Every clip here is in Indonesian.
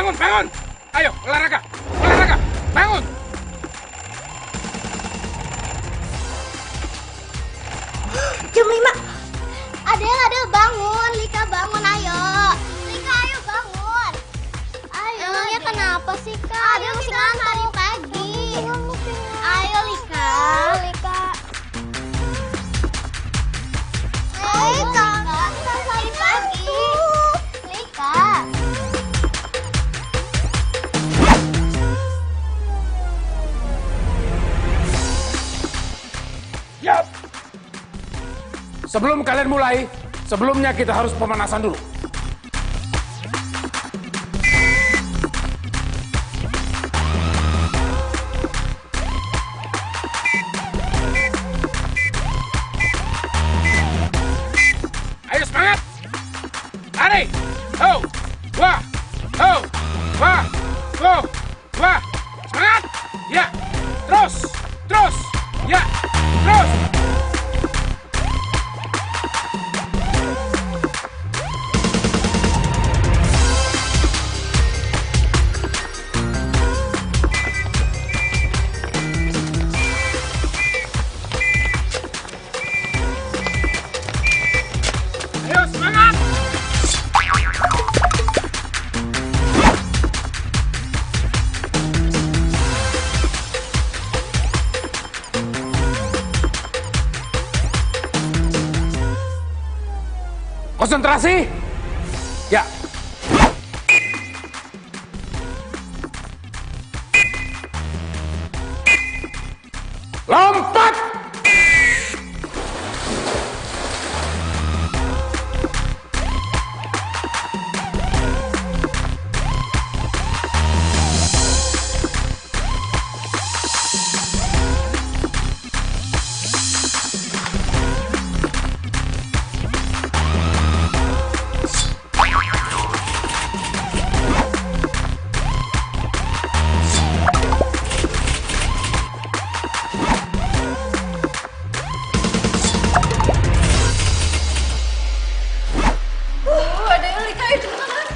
bangun, bangun. Ayo, olahraga, olahraga, bangun. Jam 5. Ada bangun. Lika bangun, ayo. Lika, ayo bangun. Ayo. Emangnya kenapa sih, Kak? Dia masih ngantuk pagi. Ayo, Lika. Lika. Ayo, Kak. Kita pagi. Lika. Yap. Sebelum kalian mulai, sebelumnya kita harus pemanasan dulu. Ayo semangat. Lari. Ho. Wah. Ho. Wah. Ho. Wah. Semangat. Ya. Terus. Terus. Ya. Terus. Ayo semangat. Konsentrasi. Ya. Lompat. Ada yang Lika, ayo cepetan.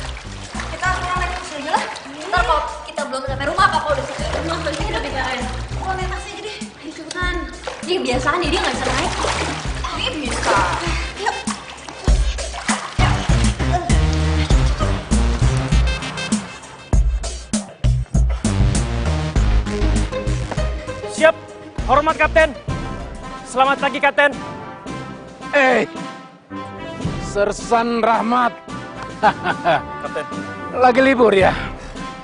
Kita pulang naik taksi aja lah. Ntar kalau kita belum sampai rumah, Papa udah sampai rumah. Berarti kita BKM. Pulang naik taksi aja deh. Ayo cepetan. Dia kebiasaan dia nggak bisa naik. Dia bisa. Yuk. Siap, hormat Kapten. Selamat pagi Kapten. Sersan Rahmat. Kapten. Lagi libur ya?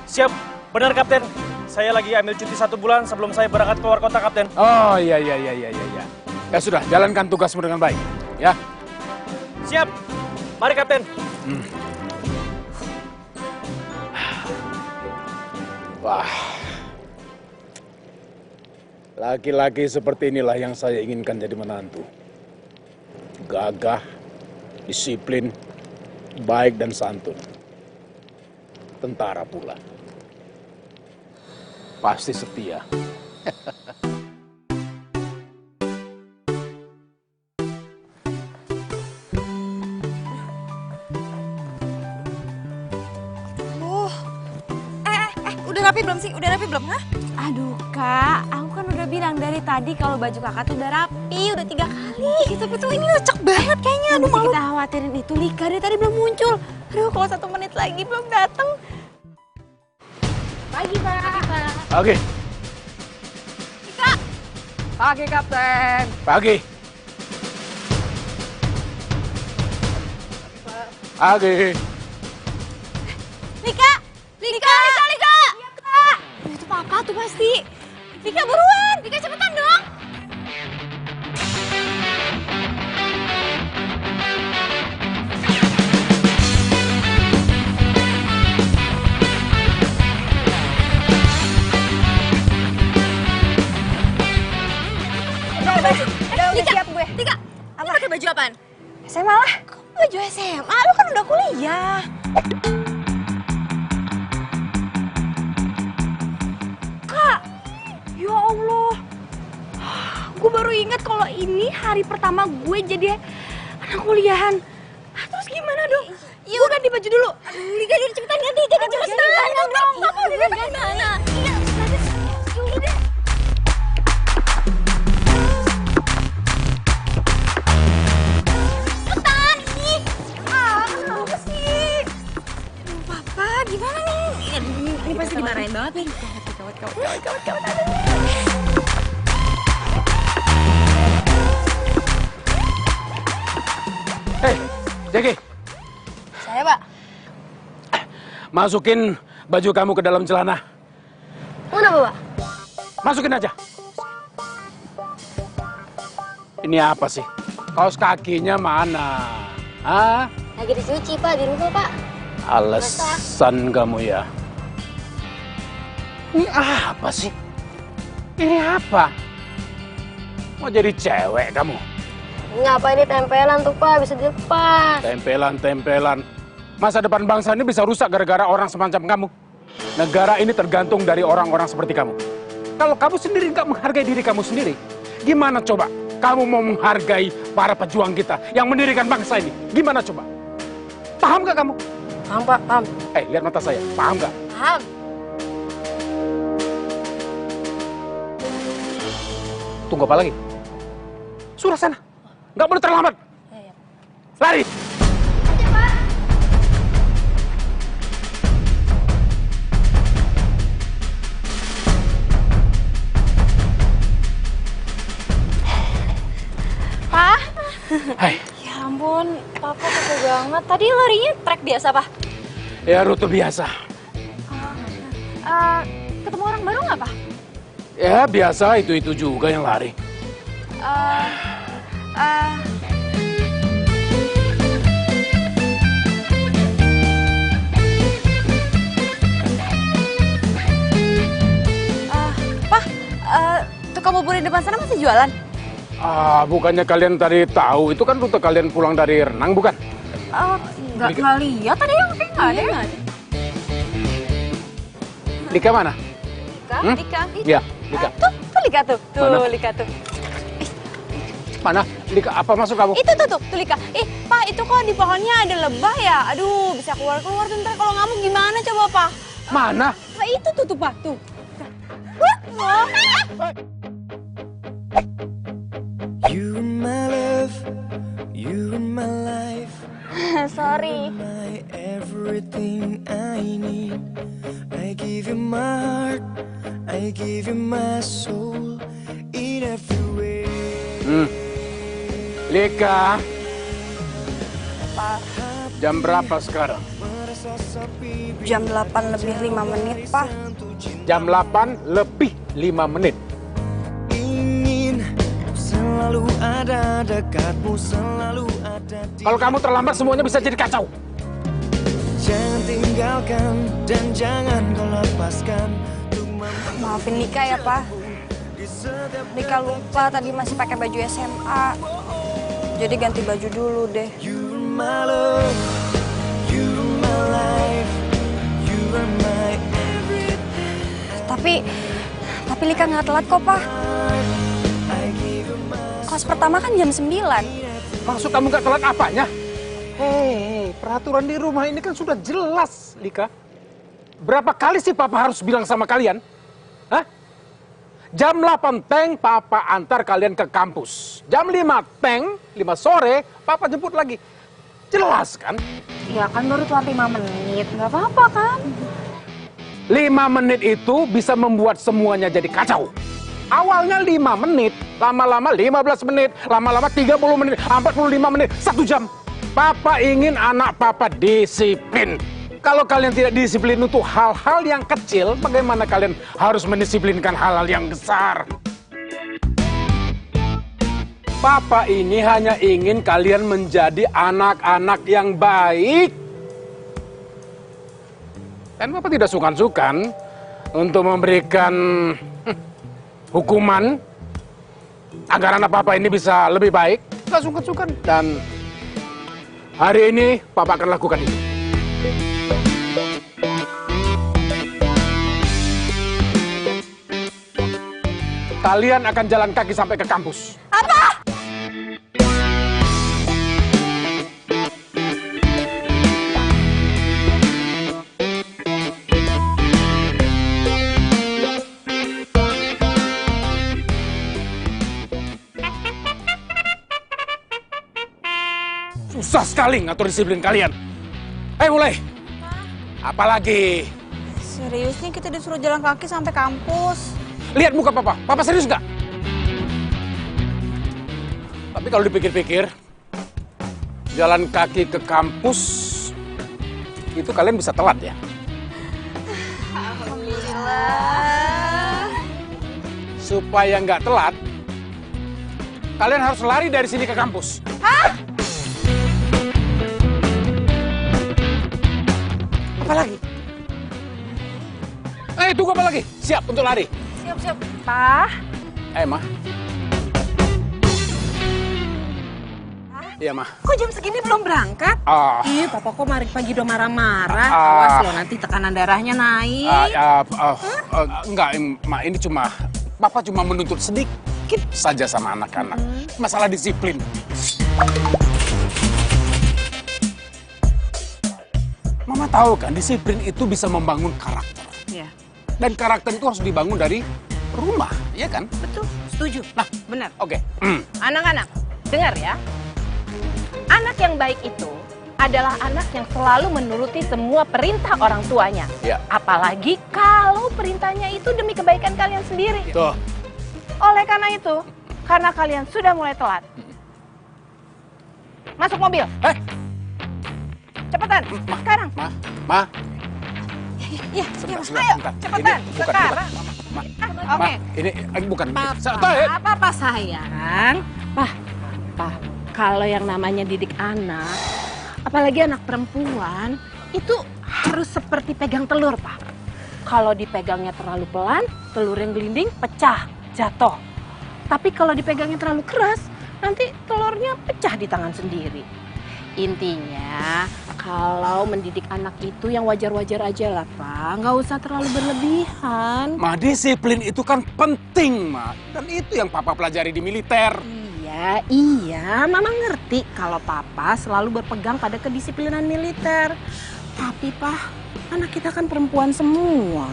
Siap, benar Kapten. Saya lagi ambil cuti 1 bulan sebelum saya berangkat keluar kota Kapten. Oh iya. Ya sudah, jalankan tugasmu dengan baik. Ya. Siap, mari Kapten. Wah. Laki-laki seperti inilah yang saya inginkan jadi menantu. Gagah, disiplin, baik dan santun. Tentara pula. Pasti setia. Udah rapi belum sih? Udah rapi belum, hah? Aduh kak, aku kan udah bilang dari tadi kalau baju kakak tuh udah rapi, udah 3 kali. Tapi tuh ini lecek banget kayaknya. Aduh, malu. Kita khawatirin itu Lika dari tadi belum muncul. Aduh, kalau 1 menit lagi belum datang. Pagi Pak. Pagi. Lika. Pagi, Kapten. Pagi. Pagi. Lika. Lika. Iya kak. Itu papa tuh pasti. Lika buruan. Lika cepetan dong. Udah siap gue. Lika, ini pakai baju apaan? SMA lah. Kok baju SMA? Lu kan udah kuliah. Kak, ya Allah. Gue baru inget kalau ini hari pertama gue jadi anak kuliahan. Terus gimana dong? Iya, udah ganti baju dulu. Lika, udah cepetan ganti cepetan dong. Papa udah datang mana? Iya, dulu deh. Cepetan, ih. Kenapa sih? Papa, gimana nih? Ini pasti dimarahin banget nih. Gawat. Hei, Jackie, Saya, Pak. masukin baju kamu ke dalam celana. Kenapa, Pak? Masukin aja. Ini apa sih? Kaos kakinya mana? Hah? Lagi dicuci, Pak, di rumah, Pak. Alasan kamu ya. Ini apa sih? Ini apa? Mau jadi cewek kamu? Ngapa ini tempelan tuh, Pak? Bisa dilepas. Tempelan. Masa depan bangsa ini bisa rusak gara-gara orang semacam kamu. Negara ini tergantung dari orang-orang seperti kamu. Kalau kamu sendiri nggak menghargai diri kamu sendiri, gimana coba kamu mau menghargai para pejuang kita yang mendirikan bangsa ini? Gimana coba? Paham nggak kamu? Paham, Pak, paham. Lihat mata saya. Paham nggak? Paham. Tunggu apa lagi? Sudah sana. Nggak boleh terlambat. Lari. Pak? Hai. Ya ampun, Papa capek banget. Tadi larinya trek biasa, Pak? Ya rute biasa. Ketemu orang baru nggak, Pak? Ya biasa itu juga yang lari. Pak, tukang bubur di depan sana masih jualan? Bukannya kalian tadi tahu itu kan rute kalian pulang dari renang bukan? Nggak lihat tadi yang kayak nggak ada. Lika mana? Lika? Iya, Lika. Tuh Lika tuh. Mana? Lika tuh. Mana? Lika, apa masuk kamu? Itu tuh Lika. Pak, itu kok di pohonnya ada lebah ya? Aduh, bisa keluar tuh ntar kalau ngamuk gimana coba, Pak? Mana? Nah, itu tuh, Pak, tuh. You my love, you my life. Sorry. My everything I need. I give you my heart, I give you my soul in every way. Lika. Jam berapa sekarang? Jam 8 lebih 5 menit, Pak. Jam 8 lebih 5 menit. Ingin selalu ada dekatmu, selalu ada di... Kalau kamu terlambat semuanya bisa jadi kacau. Jangan tinggalkan dan jangan kau lepaskan. Maafin Lika ya, Pak. Lika lupa tadi masih pakai baju SMA. Jadi ganti baju dulu deh. You my love, you my life, you are my everything. Tapi Lika nggak telat kok, Pak. Kelas pertama kan jam 9. Maksud kamu nggak telat apanya? Hei, peraturan di rumah ini kan sudah jelas, Lika. Berapa kali sih Papa harus bilang sama kalian? Hah? Jam 8 teng, Papa antar kalian ke kampus. Jam 5 teng, 5 sore, Papa jemput lagi. Jelas kan? Ya kan baru telat 5 menit, nggak apa-apa kan? 5 menit itu bisa membuat semuanya jadi kacau. Awalnya 5 menit, lama-lama 15 menit, lama-lama 30 menit, 45 menit, 1 jam. Papa ingin anak Papa disiplin. Kalau kalian tidak disiplin untuk hal-hal yang kecil, bagaimana kalian harus mendisiplinkan hal-hal yang besar? Papa ini hanya ingin kalian menjadi anak-anak yang baik. Dan Papa tidak sungkan-sungkan untuk memberikan hukuman agar anak Papa ini bisa lebih baik. Tidak sungkan-sungkan. Dan hari ini Papa akan lakukan itu. Kalian akan jalan kaki sampai ke kampus. Apa? Susah sekali ngatur disiplin kalian. Ayo mulai. Apalagi? Serius nih kita disuruh jalan kaki sampai kampus. Lihat muka papa. Papa serius nggak? Tapi kalau dipikir-pikir, jalan kaki ke kampus itu kalian bisa telat ya. Alhamdulillah. Supaya nggak telat, kalian harus lari dari sini ke kampus. Hah? Apa lagi? Tunggu apa lagi? Siap untuk lari. Siap-siap. Pak. Mah. Iya, Mah. Kok jam segini belum berangkat? Ih, papa kok pagi udah marah-marah. Awas loh, nanti tekanan darahnya naik. Enggak, Mak. Ini Papa cuma menuntut sedikit saja sama anak-anak. Masalah disiplin. Mama tahu kan, disiplin itu bisa membangun karakter. Iya. Dan karakter itu harus dibangun dari rumah, iya kan? Betul, setuju. Nah, benar. Oke. Anak-anak, dengar ya. Anak yang baik itu adalah anak yang selalu menuruti semua perintah orang tuanya. Ya. Apalagi kalau perintahnya itu demi kebaikan kalian sendiri. Tuh. Oleh karena itu, karena kalian sudah mulai telat. Masuk mobil. Cepetan, sekarang. Ma. Iya, Ayo, cepetan, sekarang. Oke. Ini bukan. Papa sayang. Pak, kalau yang namanya didik anak, apalagi anak perempuan, itu harus seperti pegang telur, Pak. Kalau dipegangnya terlalu pelan, telur yang gelinding pecah, jatuh. Tapi kalau dipegangnya terlalu keras, nanti telurnya pecah di tangan sendiri. Intinya, kalau mendidik anak itu yang wajar-wajar aja lah, Pak. Nggak usah terlalu berlebihan. Ma, disiplin itu kan penting, Ma. Dan itu yang Papa pelajari di militer. Iya, Mama ngerti kalau Papa selalu berpegang pada kedisiplinan militer. Tapi, Pak, anak kita kan perempuan semua.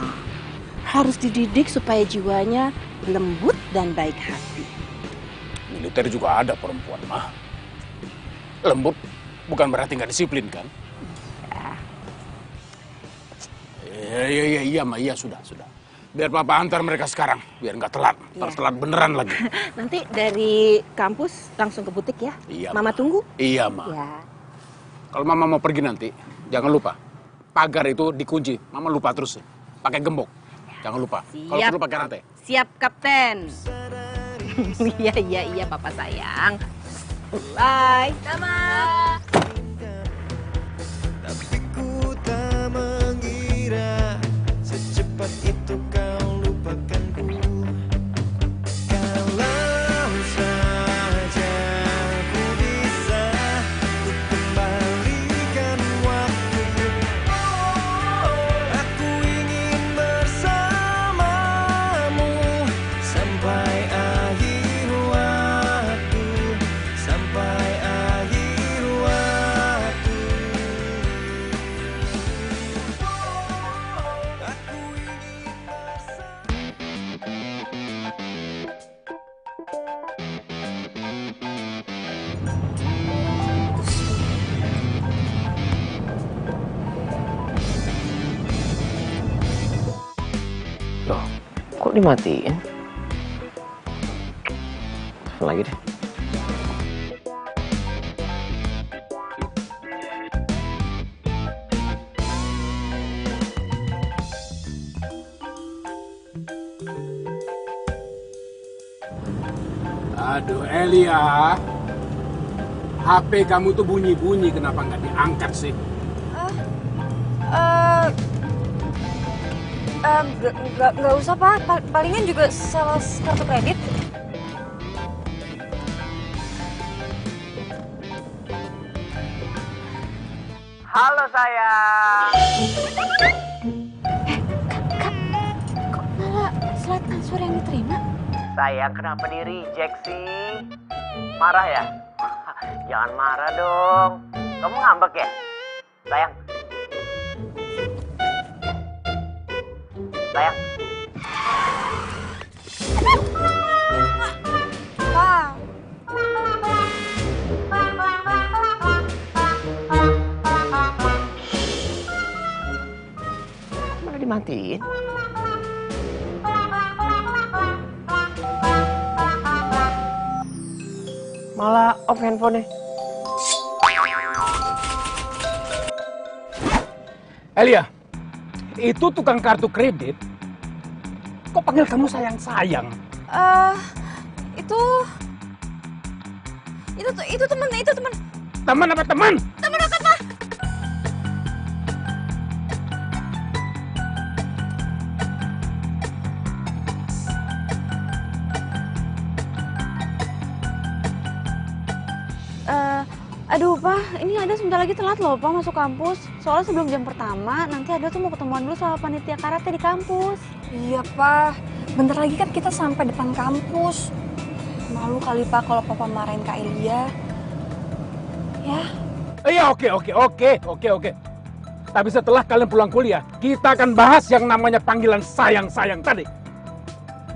Harus dididik supaya jiwanya lembut dan baik hati. Militer juga ada perempuan, Ma. Lembut bukan berarti nggak disiplin, kan? Iya, Ma. Iya, sudah. Biar Papa antar mereka sekarang, biar nggak telat. Telat beneran lagi. Nanti dari kampus langsung ke butik ya? Iya, Mama Ma. tunggu? Iya, Ma. Ya. Kalau Mama mau pergi nanti, jangan lupa. Pagar itu dikunci. Mama lupa terus. Pakai gembok. Jangan lupa. Kalau perlu pakai rantai. Siap, Kapten. Iya, Papa sayang. Bye. Sama. Tapi ku tak mengira secepat itu kau lupakanku. Kalau saja ku bisa ku kembalikan waktu. Aku ingin bersamamu sampai akhir waktu. Sampai akhir waktu. Aku ingin Loh, kok dimatiin? Telepon lagi deh. Aduh, Elia. HP kamu tuh bunyi-bunyi, kenapa nggak diangkat sih? Nggak usah, Pak. Palingan juga salah kartu kredit. Halo sayang. Kok malah slide transfer yang diterima? Sayang, kenapa di reject sih? Marah ya? Jangan marah dong. Kamu ngambek ya? Sayang. Sayang. Pak. dimatiin? Malah off handphonenya. Elia, itu tukang kartu kredit. Kok panggil kamu sayang-sayang? Itu teman. Teman apa teman? Teman dekat, Pak. Aduh, Pak, ini ada sebentar lagi telat loh, Pak, masuk kampus. Soalnya sebelum jam pertama, nanti ada tuh mau ketemuan dulu sama panitia karate di kampus. Iya, Pak. Bentar lagi kan kita sampai depan kampus. Malu kali, Pak, kalau Papa marahin Kak Elia. Ya. Iya, oke. Tapi setelah kalian pulang kuliah, kita akan bahas yang namanya panggilan sayang-sayang tadi.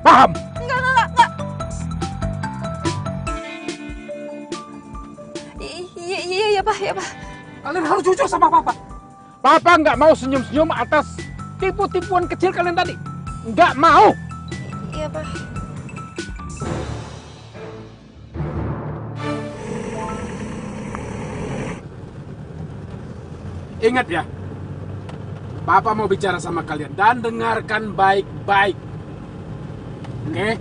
Paham? Enggak. Iya, Pak. Kalian harus jujur sama Papa. Papa nggak mau senyum-senyum atas tipu-tipuan kecil kalian tadi. Nggak mau. Iya, Pak. Ingat ya, Papa mau bicara sama kalian dan dengarkan baik-baik. Oke?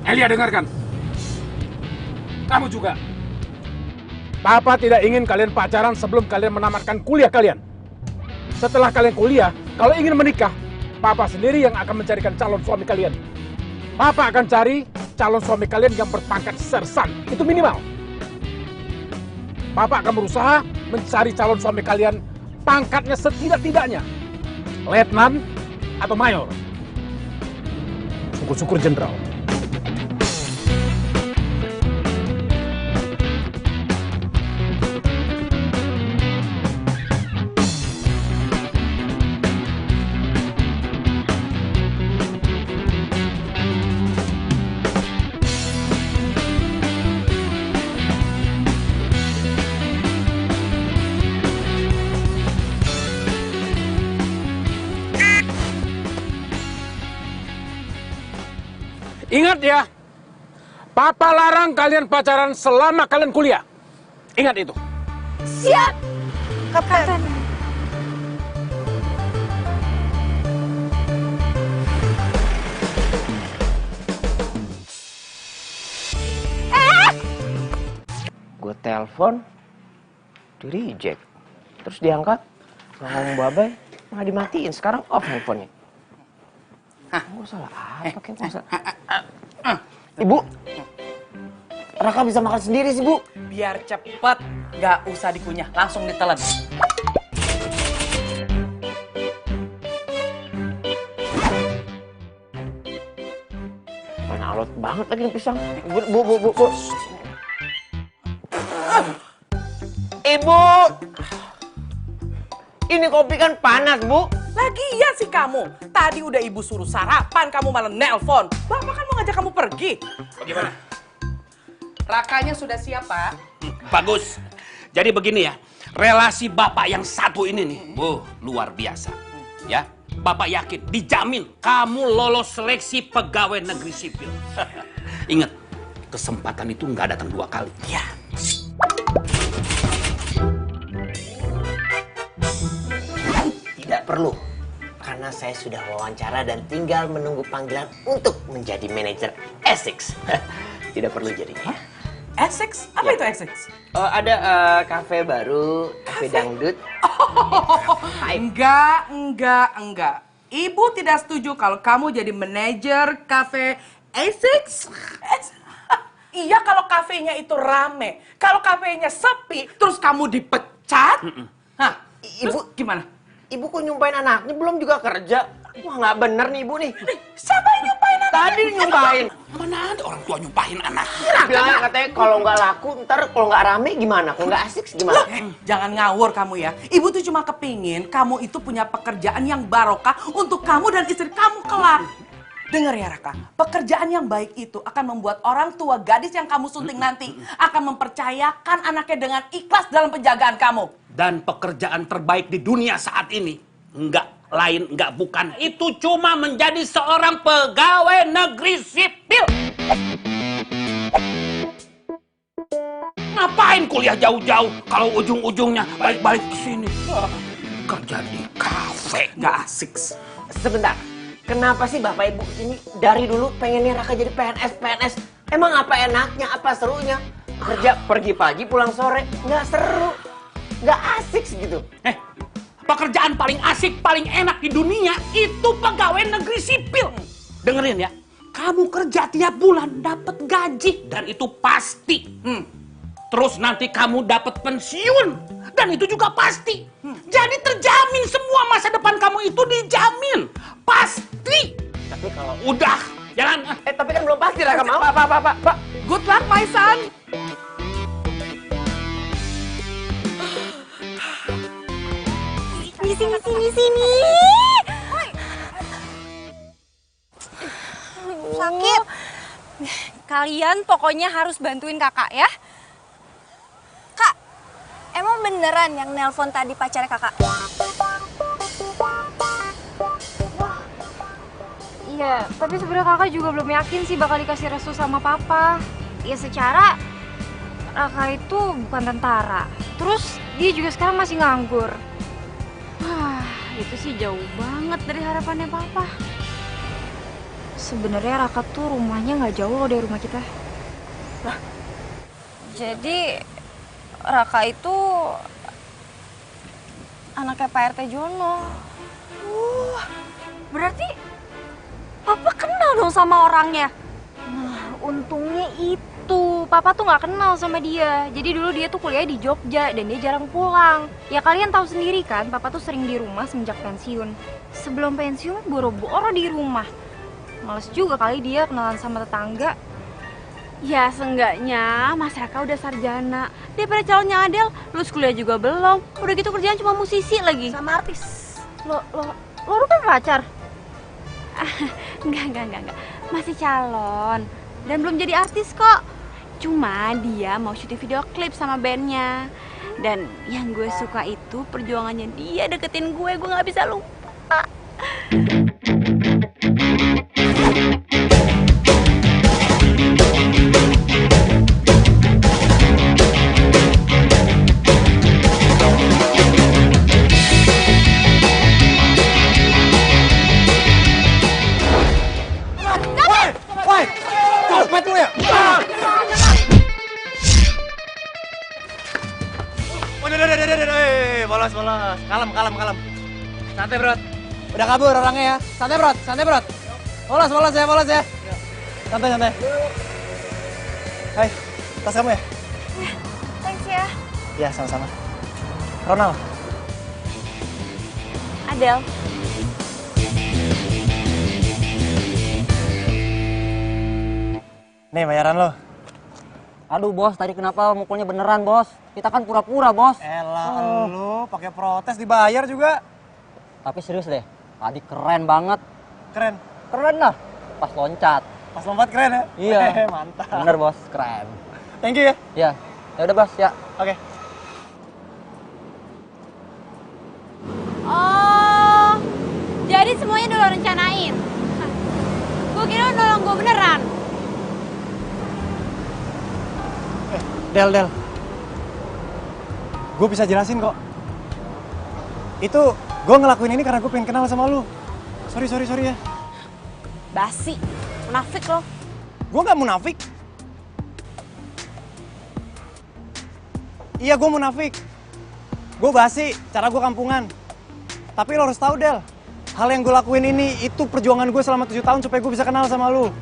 Elia, dengarkan. Kamu juga. Papa tidak ingin kalian pacaran sebelum kalian menamatkan kuliah kalian. Setelah kalian kuliah, kalau ingin menikah, Papa sendiri yang akan mencarikan calon suami kalian. Papa akan cari calon suami kalian yang berpangkat sersan. Itu minimal. Papa akan berusaha mencari calon suami kalian pangkatnya setidak-tidaknya letnan atau mayor. Syukur-syukur jenderal. Ingat ya, Papa larang kalian pacaran selama kalian kuliah. Ingat itu. Siap, Kapten. Gue telepon, di reject, terus diangkat, ngomong bye-bye, malah dimatiin. Sekarang off handphonenya. Gue salah apa kayak Ibu, Raka bisa makan sendiri sih, Bu. Biar cepet, nggak usah dikunyah, langsung ditelan. Mana alot banget lagi nih pisang. Bu. Ibu, ini kopi kan panas, Bu. Lagian sih kamu, tadi udah ibu suruh sarapan, kamu malah nelpon. Bapak kan mau ngajak kamu pergi. Bagaimana? Rakanya sudah siap, Pak. Bagus. Jadi begini ya, relasi Bapak yang satu ini nih, luar biasa. Ya, Bapak yakin, dijamin kamu lolos seleksi pegawai negeri sipil. Ingat, kesempatan itu nggak datang 2 kali. Ya. Tidak perlu, karena saya sudah wawancara dan tinggal menunggu panggilan untuk menjadi manajer Essex. Tidak perlu jadinya. Essex? Apa Ya. itu Essex? Ada kafe baru, kafe dangdut. Enggak. Ibu tidak setuju kalau kamu jadi manajer kafe Essex. Iya, kalau kafenya itu rame. Kalau kafenya sepi, terus kamu dipecat. Hah, Ibu gimana? Ibu kok nyumpain anaknya, belum juga kerja. Wah, nggak bener nih Ibu nih. Siapa yang nyumpain anaknya? Tadi nyumpain. Mana ada orang tua nyumpahin anak? Bilangnya katanya kalau nggak laku, ntar kalau nggak rame gimana? Kalau nggak asik gimana? Jangan ngawur kamu ya. Ibu tuh cuma kepingin kamu itu punya pekerjaan yang barokah untuk kamu dan istri kamu kelak. Dengar ya Raka, pekerjaan yang baik itu akan membuat orang tua gadis yang kamu sunting nanti akan mempercayakan anaknya dengan ikhlas dalam penjagaan kamu. Dan pekerjaan terbaik di dunia saat ini nggak lain nggak bukan. Itu cuma menjadi seorang pegawai negeri sipil. Ngapain kuliah jauh-jauh kalau ujung-ujungnya balik-balik ke sini? Kerja di kafe nggak asik. Sebentar, kenapa sih Bapak Ibu ini dari dulu pengennya Raka jadi PNS? Emang apa enaknya, apa serunya? Kerja pergi pagi pulang sore, nggak seru, nggak asik gitu. Pekerjaan paling asik, paling enak di dunia itu pegawai negeri sipil. Dengerin ya, kamu kerja tiap bulan dapat gaji dan itu pasti. Terus nanti kamu dapat pensiun dan itu juga pasti. Jadi terjamin semua masa depan kamu itu dijamin, pasti. Tapi kalau udah jalan. Tapi kan belum pasti Raka mau. Pak. Good luck, my son. Sini. Sakit. Kalian pokoknya harus bantuin kakak ya. Kak, emang beneran yang nelpon tadi pacarnya kakak? Iya, tapi sebenarnya kakak juga belum yakin sih bakal dikasih restu sama papa. Ya secara Raka itu bukan tentara. Terus dia juga sekarang masih nganggur. Wah, itu sih jauh banget dari harapannya papa. Sebenarnya Raka tuh rumahnya nggak jauh loh dari rumah kita. Lah, jadi Raka itu anaknya Pak RT Jono. Berarti papa kenal dong sama orangnya. Nah, untungnya itu papa tuh nggak kenal sama dia. Jadi dulu dia tuh kuliah di Jogja dan dia jarang pulang. Ya kalian tahu sendiri kan, papa tuh sering di rumah semenjak pensiun. Sebelum pensiun boro-boro di rumah. Males juga kali dia kenalan sama tetangga. Ya seenggaknya Mas Raka udah sarjana. Daripada calonnya Adel, lulus kuliah juga belum. Udah gitu kerjaan cuma musisi lagi. Sama artis. Lo kan pacar? Enggak. Masih calon. Dan belum jadi artis kok. Cuma dia mau syuting video klip sama bandnya. Dan yang gue suka itu perjuangannya dia deketin gue gak bisa lupa. Copet lu ya? Bolos. Kalem. Santai, Bro. Udah kabur orangnya ya. Santai, Bro. Bolos ya. Santai. Hai, tas kamu ya? Thanks ya. Ya, sama-sama. Ronald. Adel. Nih bayaran lo. Aduh bos, tadi kenapa mukulnya beneran bos? Kita kan pura-pura bos. Elah lo pakai protes dibayar juga. Tapi serius deh, tadi keren banget. Keren? Keren lah, pas loncat. Pas lompat keren ya? Iya. Mantap. Bener bos, keren. Thank you ya. Iya, ya udah bos ya. Oke. Oh, jadi semuanya udah lo rencanain? Gue kira lo nolong gue beneran. Del. Gue bisa jelasin kok. Itu gue ngelakuin ini karena gue pengen kenal sama lu. Sorry ya. Basi, munafik lo. Gue gak munafik. Iya gue munafik. Gue basi, cara gue kampungan. Tapi lo harus tahu Del, hal yang gue lakuin ini itu perjuangan gue selama 7 tahun supaya gue bisa kenal sama lu.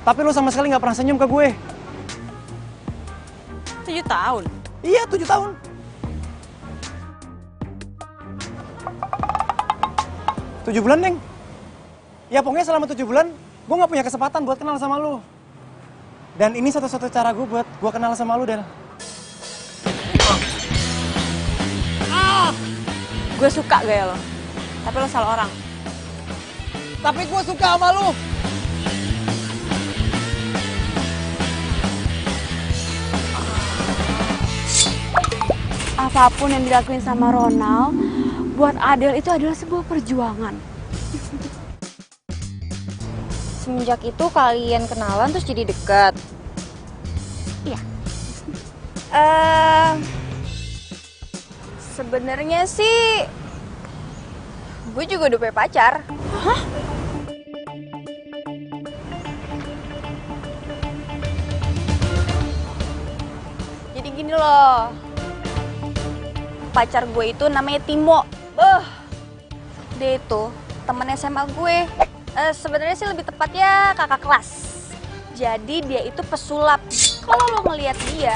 Tapi lu sama sekali gak pernah senyum ke gue. 7 tahun? Iya 7 tahun. Tujuh bulan, Neng. Ya pokoknya selama 7 bulan, gue gak punya kesempatan buat kenal sama lu. Dan ini satu-satu cara gue buat gue kenal sama lu, Del. Gue suka gaya lo, tapi lo salah orang. Tapi gue suka sama lu. Apapun yang dilakuin sama Ronald, buat Adele itu adalah sebuah perjuangan. Semenjak itu kalian kenalan terus jadi dekat? Iya. Sebenarnya sih gue juga udah punya pacar. Hah? Jadi gini loh, pacar gue itu namanya Timo. Dia itu temen SMA gue. Sebenarnya sih lebih tepatnya kakak kelas. Jadi dia itu pesulap. Kalau lo ngelihat dia,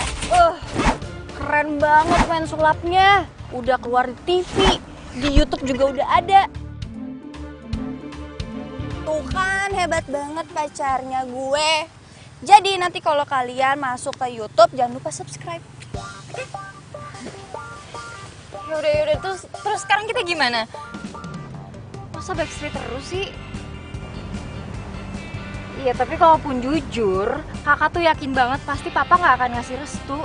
keren banget main sulapnya. Udah keluar di TV, di YouTube juga udah ada. Tuh kan hebat banget pacarnya gue. Jadi nanti kalau kalian masuk ke YouTube jangan lupa subscribe. Yaudah terus sekarang kita gimana? Masa backstreet terus sih? Iya, tapi kalaupun jujur, kakak tuh yakin banget pasti papa nggak akan ngasih restu.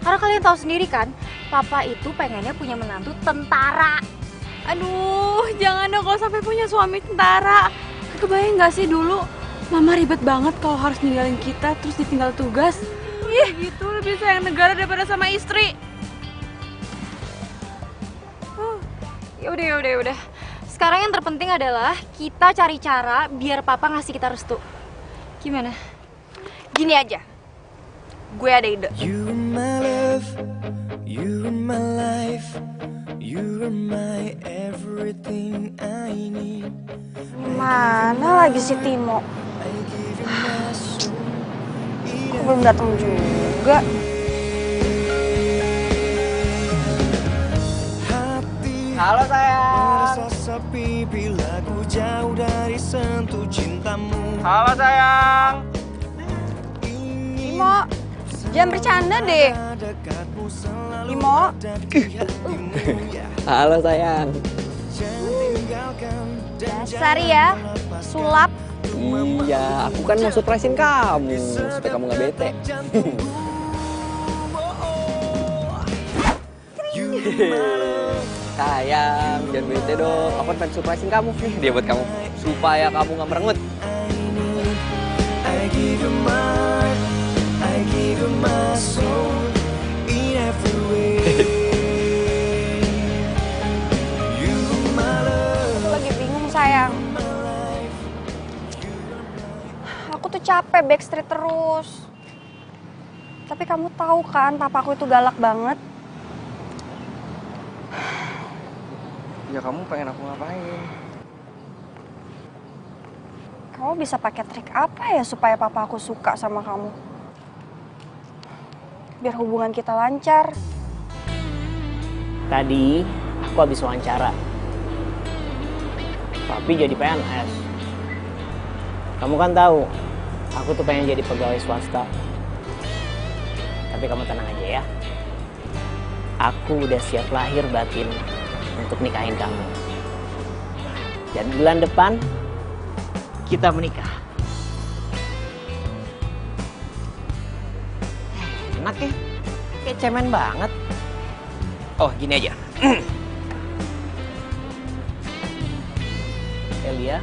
Karena kalian tahu sendiri kan, papa itu pengennya punya menantu tentara. Aduh, jangan dong kalau sampai punya suami tentara. Kebayang nggak sih dulu, mama ribet banget kalau harus ninggalin kita terus ditinggal tugas. Ih, gitu lebih sayang negara daripada sama istri. Yaudah. Sekarang yang terpenting adalah kita cari cara biar papa ngasih kita restu. Gimana? Gini aja, gue ada ide. You are my love, you are my life, you are my everything I need. Mana lagi si Timo? Kok belum datang juga? Halo sayang. Sepi bila ku jauh dari sentuh cintamu. Halo sayang. Timo, jangan bercanda deh. Timo. Halo sayang. Dasar ya, sulap. Iya, aku kan mau surprisein kamu supaya kamu nggak bete. Sayang, jangan bete dong. Aku pengen surprisein kamu. Nih, dia buat kamu. Supaya kamu nggak merengut. I give you my heart, I give you my soul in every way. You my love. Aku lagi bingung sayang. Aku tuh capek backstreet terus. Tapi kamu tahu kan, papaku itu galak banget. Ya kamu pengen aku ngapain? Kamu bisa pakai trik apa ya supaya papa aku suka sama kamu? Biar hubungan kita lancar. Tadi aku habis wawancara. Tapi jadi PNS. Kamu kan tahu, aku tuh pengen jadi pegawai swasta. Tapi kamu tenang aja ya. Aku udah siap lahir batin untuk nikahin kamu. Dan bulan depan kita menikah. Enak ya? Kayak cemen banget. Oh, gini aja. Elia.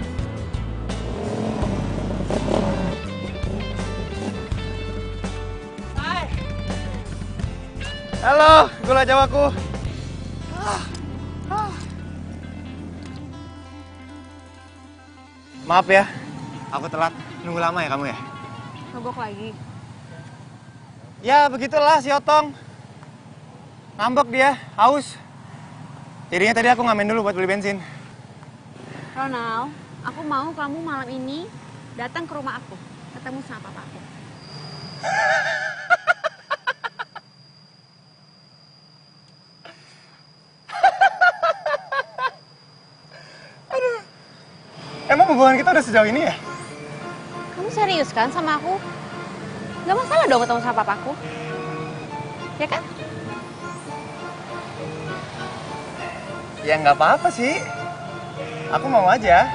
Hai. Halo, gula jawaku. Maaf ya, aku telat. Nunggu lama ya kamu ya? Mogok lagi. Ya, begitulah si Otong. Ngambek dia, haus. Jadinya tadi aku ngamen dulu buat beli bensin. Ronald, aku mau kamu malam ini datang ke rumah aku, ketemu sama papa aku. Emang hubungan kita udah sejauh ini ya? Kamu serius kan sama aku? Gak masalah dong ketemu sama papaku. Ya kan? Ya nggak apa-apa sih. Aku mau aja.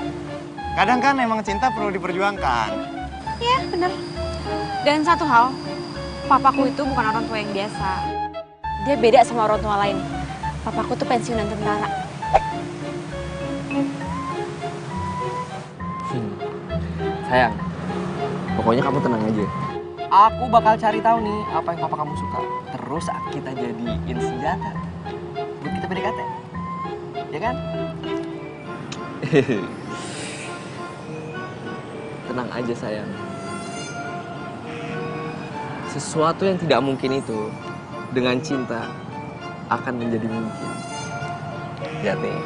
Kadang kan emang cinta perlu diperjuangkan. Iya, bener. Dan satu hal, papaku itu bukan orang tua yang biasa. Dia beda sama orang tua lain. Papaku tuh pensiunan tentara. Sayang, pokoknya kamu tenang aja. Aku bakal cari tahu nih apa yang papa kamu suka. Terus kita jadiin senjata buat kita PDKT. Ya kan? Tenang aja sayang. Sesuatu yang tidak mungkin itu dengan cinta akan menjadi mungkin. Lihat nih.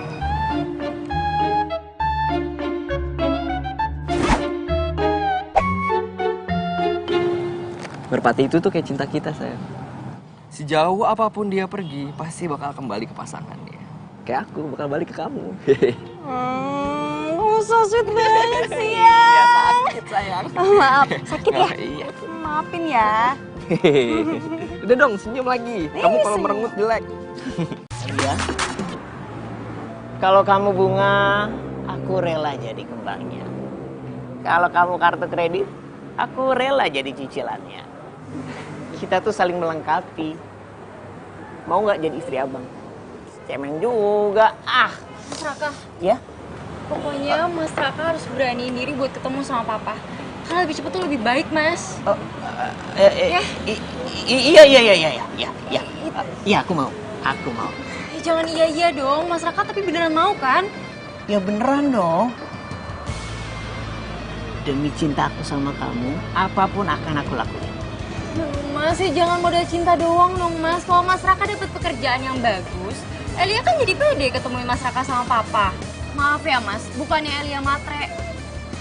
Merpati itu tuh kayak cinta kita, sayang. Sejauh apapun dia pergi, pasti bakal kembali ke pasangannya. Kayak aku bakal balik ke kamu. So sweet banget sih ya. Iya, sakit sayang. Maaf, sakit ya? Iya. Maafin ya. Udah dong, senyum lagi. Kamu kalau senyum. merengut jelek. Iya. Kalau kamu bunga, aku rela jadi kembangnya. Kalau kamu kartu kredit, aku rela jadi cicilannya. Kita tuh saling melengkapi. Mau nggak jadi istri abang? Cemeng juga. Mas Raka, Ya? pokoknya Mas Raka harus beraniin diri buat ketemu sama Papa. Karena lebih cepet tuh lebih baik, Mas. Iya. Iya, aku mau. Jangan iya-iya dong, Mas Raka, tapi beneran mau kan? Ya beneran dong. Demi cinta aku sama kamu, apapun akan aku lakuin. Mas, ya jangan modal cinta doang dong, Mas. Kalau Mas Raka dapat pekerjaan yang bagus, Elia kan jadi pede ketemuin Mas Raka sama Papa. Maaf ya, Mas, bukannya Elia matre.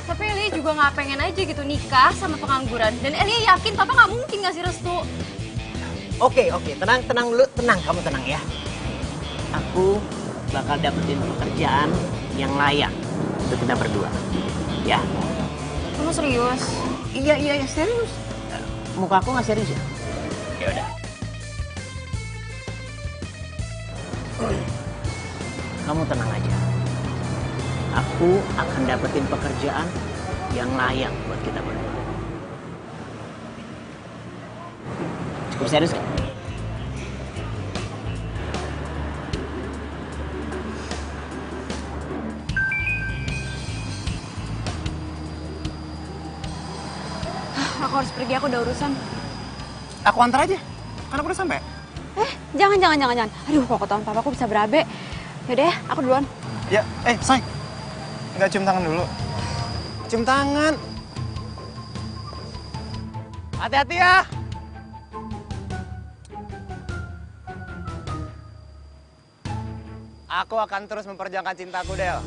Tapi Elia juga nggak pengen aja gitu nikah sama pengangguran. Dan Elia yakin Papa nggak mungkin ngasih restu. Oke, tenang dulu, kamu tenang ya. Aku bakal dapetin pekerjaan yang layak untuk kita berdua. Ya. Kamu serius? Iya, serius. Muka aku nggak serius ya? Ya udah. Kamu tenang aja. Aku akan dapetin pekerjaan yang layak buat kita berdua. Cukup serius kan? Aku harus pergi, aku udah urusan. Aku antar aja, kan aku udah sampai. Jangan. Aduh, kok ketahuan papa aku bisa berabe. Yaudah ya, aku duluan. Ya, say. Nggak cium tangan dulu. Cium tangan. Hati-hati ya. Aku akan terus memperjuangkan cintaku, Del.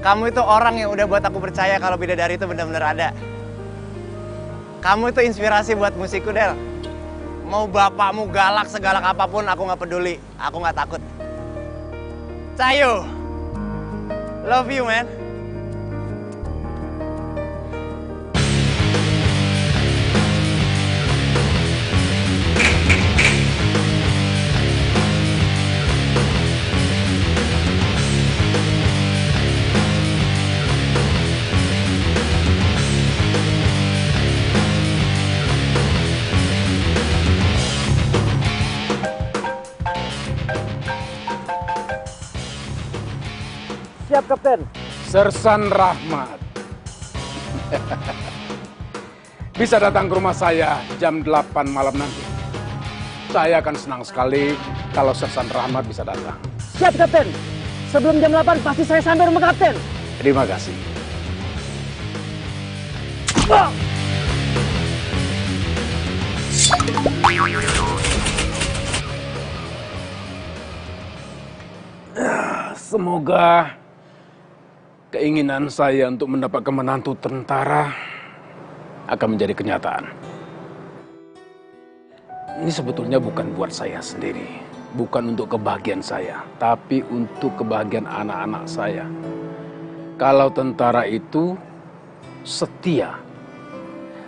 Kamu itu orang yang udah buat aku percaya kalau bidadari itu benar-benar ada. Kamu itu inspirasi buat musikku, Del. Mau bapakmu galak segalak apapun, aku nggak peduli. Aku nggak takut. Cayo, love you, man. Siap, Kapten. Sersan Rahmat. Bisa datang ke rumah saya jam 8 malam nanti. Saya akan senang sekali kalau Sersan Rahmat bisa datang. Siap, Kapten. Sebelum jam 8 pasti saya sampai rumah Kapten. Terima kasih. Semoga keinginan saya untuk mendapatkan menantu tentara akan menjadi kenyataan. Ini sebetulnya bukan buat saya sendiri, bukan untuk kebahagiaan saya, tapi untuk kebahagiaan anak-anak saya. Kalau tentara itu setia,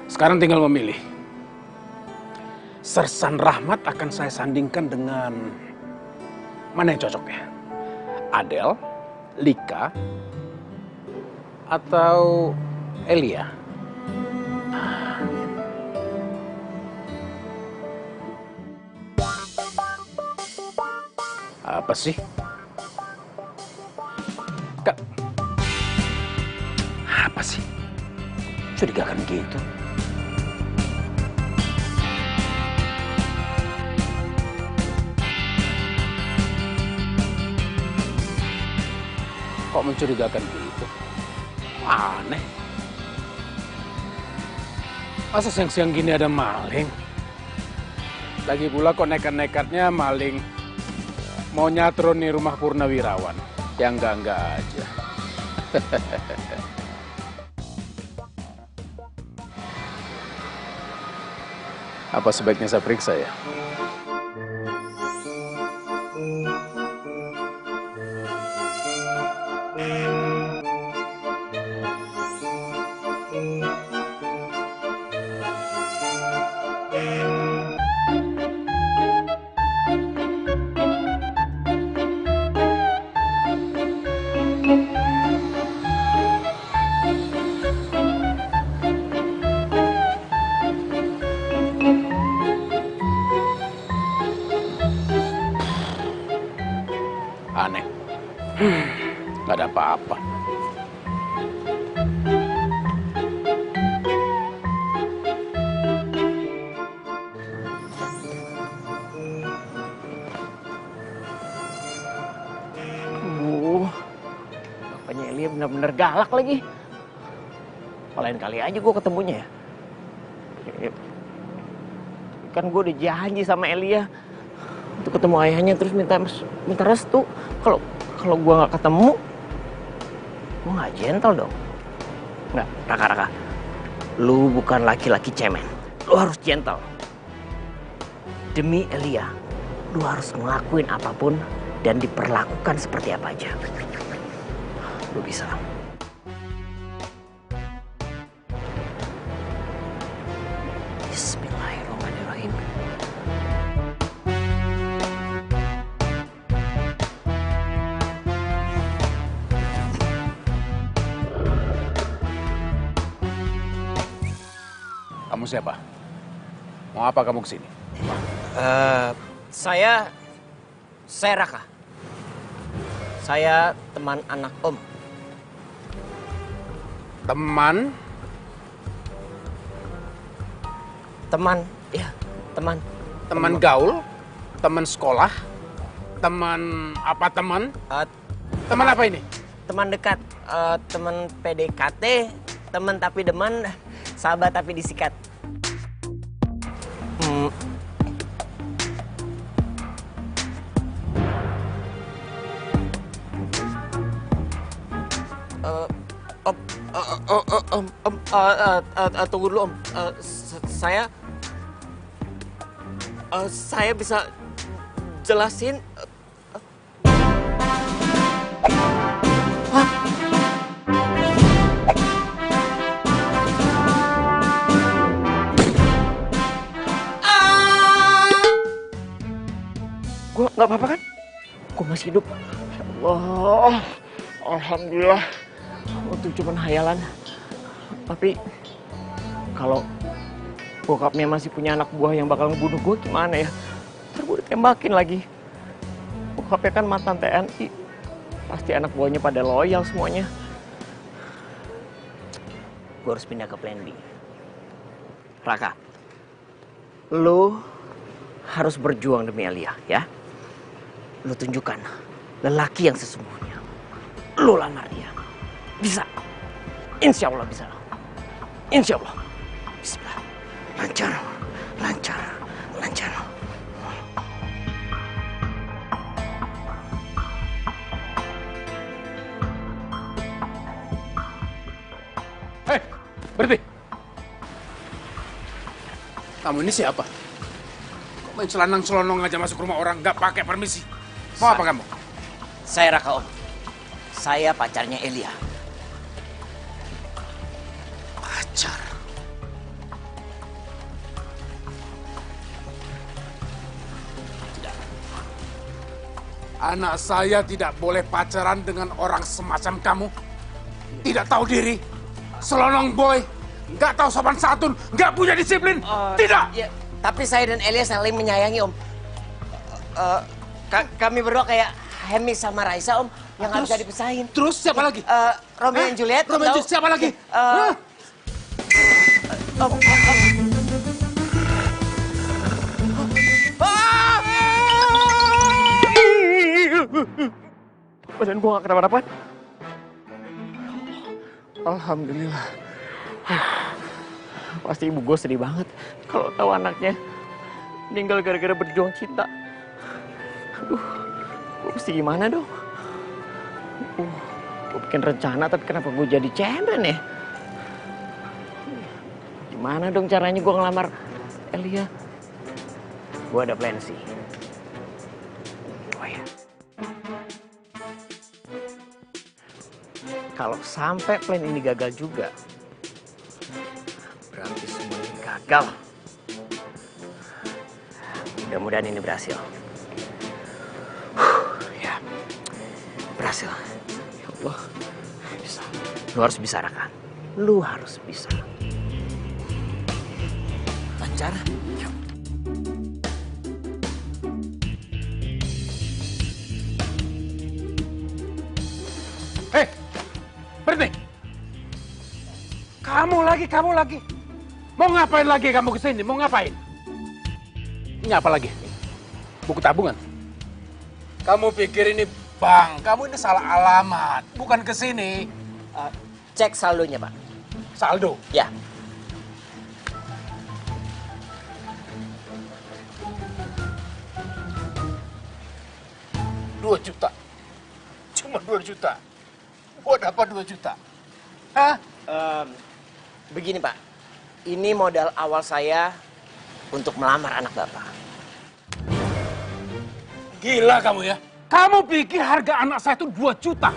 sekarang tinggal memilih. Sersan Rahmat akan saya sandingkan dengan mana yang cocok ya? Adel, Lika, atau Elia? Apa sih? Kenapa sih? Curigakan gitu. Kok mencurigakan gitu? Aneh. Masa siang-siang gini ada maling? Lagi pula kok nekat-nekatnya maling mau nyatron nih rumah Purnawirawan. Yang enggak aja. Apa sebaiknya saya periksa ya? Aneh. Nggak ada apa-apa. Bapaknya Elia benar-benar galak lagi. Lain kali aja gue ketemunya ya. Kan gue udah janji sama Elia untuk ketemu ayahnya terus minta restu. Kalau gue nggak ketemu, gue nggak gentle dong. Nggak, Raka, lu bukan laki-laki cemen. Lu harus gentle. Demi Elia, lu harus ngelakuin apapun dan diperlakukan seperti apa aja. Lu bisa. Bismillahirrahmanirrahim. Kamu siapa? Mau apa kamu kesini? Saya Raka. Saya teman anak Om. Teman? Ya, teman. Teman gaul? Teman sekolah? Teman apa teman? Teman apa ini? Teman dekat, teman PDKT, teman tapi demen, sahabat tapi disikat. Tunggu dulu Om. Saya bisa jelasin. Gue nggak apa-apa kan? Gue masih hidup. Ya Allah, alhamdulillah. Itu cuma hayalan. Tapi kalau bokapnya masih punya anak buah yang bakal ngebunuh gue gimana ya? Ntar gue ditembakin lagi. Bokapnya kan mantan TNI. Pasti anak buahnya pada loyal semuanya. Gue harus pindah ke plan B. Raka, lu harus berjuang demi Elia, ya. Lu tunjukkan lelaki yang sesungguhnya. Lu lamar dia. Bisa. Insya Allah bisa. Insya Allah. Bismillah. Lancar. Hei, berhenti. Kamu ini siapa? Kok main celanang-celonong aja masuk rumah orang nggak pakai permisi? Mau apa kamu? Saya Raka Om. Saya pacarnya Elia. Pacar? Tidak. Anak saya tidak boleh pacaran dengan orang semacam kamu. Tidak tahu diri. Selonong boy. Nggak tahu sopan santun. Nggak punya disiplin. Tidak. Ya, tapi saya dan Elia saling menyayangi Om. Kami berdua kayak Hemi sama Raisa Om. Yang nggak bisa dipisahin. Terus siapa lagi? Romeo and Juliet. Romeo and Juliet siapa lagi? Badan gua gak kenapa-napa. Alhamdulillah. Pasti ibu gue sedih banget kalau tahu anaknya meninggal gara-gara berjuang cinta. Aduh, gue mesti gimana dong? Gue bikin rencana tapi kenapa gue jadi cemen ya? Gimana dong caranya gue ngelamar Elia? Gue ada plan sih. Oh ya. Kalau sampai plan ini gagal juga, berarti semuanya gagal. Mudah-mudahan ini berhasil. Ya, berhasil. Ya Allah, bisa. Lu harus bisa, Raka. Lu harus bisa. Lancar. Yuk. Hei, berhenti. Kamu lagi. Mau ngapain lagi kamu kesini? Mau ngapain? Ini apa lagi? Buku tabungan. Kamu pikir ini bank? Kamu ini salah alamat. Bukan kesini. Cek saldonya, Pak. Saldo? Ya. $2 juta. Cuma 2 juta. Gua dapat 2 juta. Hah? Begini, Pak. Ini modal awal saya untuk melamar anak Bapak. Gila kamu ya. Kamu pikir harga anak saya itu 2 juta?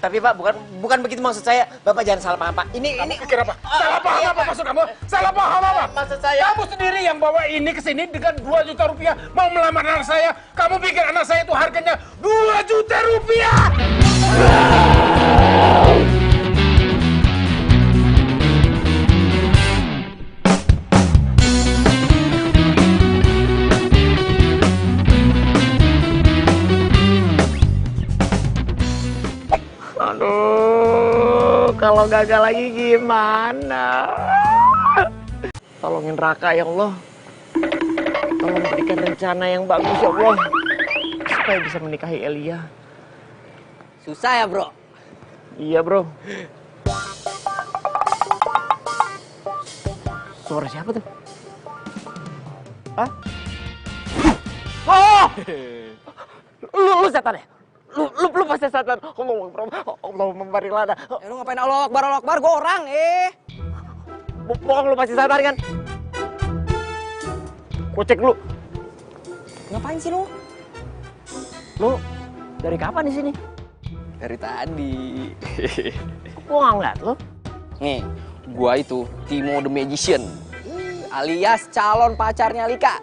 Tapi Pak, bukan begitu maksud saya. Bapak jangan salah paham, Pak. Kamu pikir apa? Salah paham apa maksud kamu? Salah paham apa? Maksud saya... Kamu sendiri yang bawa ini ke sini dengan 2 juta rupiah mau melamar anak saya. Kamu pikir anak saya itu harganya 2 juta rupiah? Aduh, kalau gagal lagi gimana? Tolongin Raka ya Allah. Tolong berikan rencana yang bagus ya Allah. Supaya bisa menikahi Elia. Susah ya, Bro? Iya, Bro. Suara siapa tuh? Hah? Oh! Lu setan ya? Lu pasti setan. Allahumma barik lana. Lu ngapain Allah Akbar, gue orang, Bohong, lu pasti setan kan? Gua cek dulu. Ngapain sih lu? Lu dari kapan di sini? Dari tadi. Gua nggak ngeliat lu. Nih, gua itu Timo the Magician, alias calon pacarnya Lika.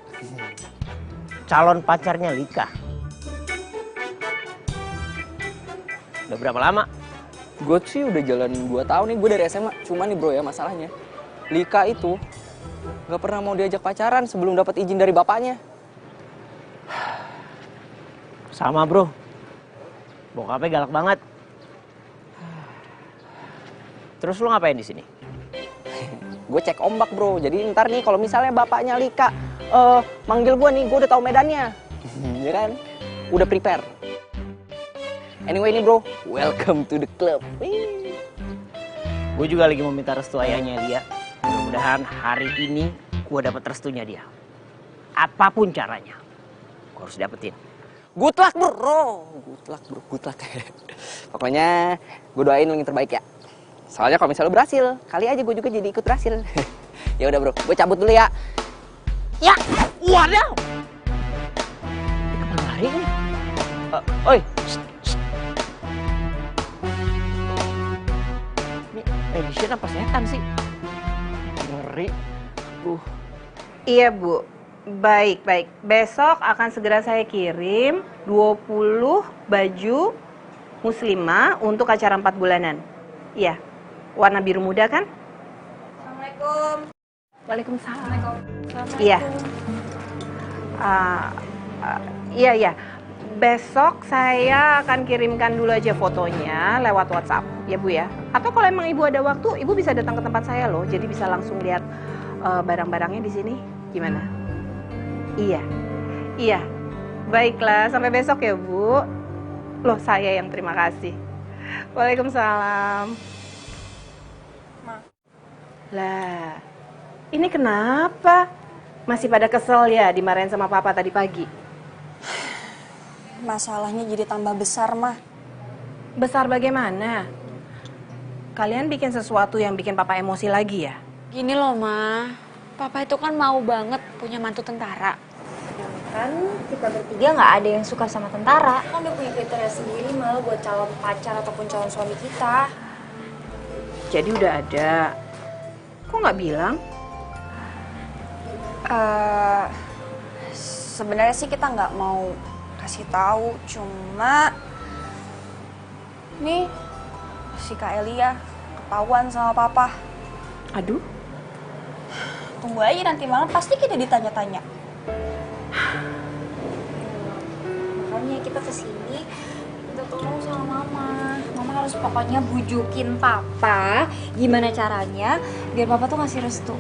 Calon pacarnya Lika? Udah berapa lama? Gue sih udah jalan 2 tahun nih, gue dari SMA. Cuma nih bro ya masalahnya, Lika itu gak pernah mau diajak pacaran sebelum dapat izin dari bapaknya. Sama bro, bokapnya galak banget. Terus lu ngapain di sini? Gue cek ombak bro, jadi ntar nih kalau misalnya bapaknya Lika manggil gue nih, gue udah tahu medannya. Ya kan? Udah prepare. Anyway nih bro, welcome to the club. Gue juga lagi meminta restu ayahnya dia. Mudah-mudahan hari ini gue dapat restunya dia. Apapun caranya, gue harus dapetin. Good luck bro, good luck. Pokoknya gue doain yang terbaik ya. Soalnya kalau misalnya berhasil, kali aja gue juga jadi ikut berhasil. Ya udah bro, gue cabut dulu ya. Ya, waduh. Kemana lari nih? Oi. Magician apa setan sih? Ngeri. Iya Bu, baik. Besok akan segera saya kirim 20 baju muslimah untuk acara 4 bulanan. Iya, warna biru muda kan? Assalamualaikum. Waalaikumsalam. Iya. Iya. besok saya akan kirimkan dulu aja fotonya lewat WhatsApp, ya Bu ya. Atau kalau emang Ibu ada waktu, Ibu bisa datang ke tempat saya loh, jadi bisa langsung lihat barang-barangnya di sini. Gimana? Iya. Baiklah, sampai besok ya Bu. Loh, saya yang terima kasih. Waalaikumsalam. Lah, ini kenapa? Masih pada kesel ya dimarahin sama Papa tadi pagi? Masalahnya jadi tambah besar, Mah. Besar bagaimana? Kalian bikin sesuatu yang bikin Papa emosi lagi ya? Gini loh, Ma. Papa itu kan mau banget punya mantu tentara. Kan kita bertiga nggak ada yang suka sama tentara. Kan udah punya kriteria sendiri malah buat calon pacar ataupun calon suami kita. Jadi udah ada. Kok nggak bilang? Sebenarnya sih kita nggak mau kasih tahu, cuma nih si Kak Elia ketahuan sama Papa. Aduh. Tunggu aja nanti malam pasti kita ditanya-tanya. Makanya kita kesini kita tolong sama Mama. Mama harus pokoknya bujukin Papa gimana caranya biar Papa tuh ngasih restu.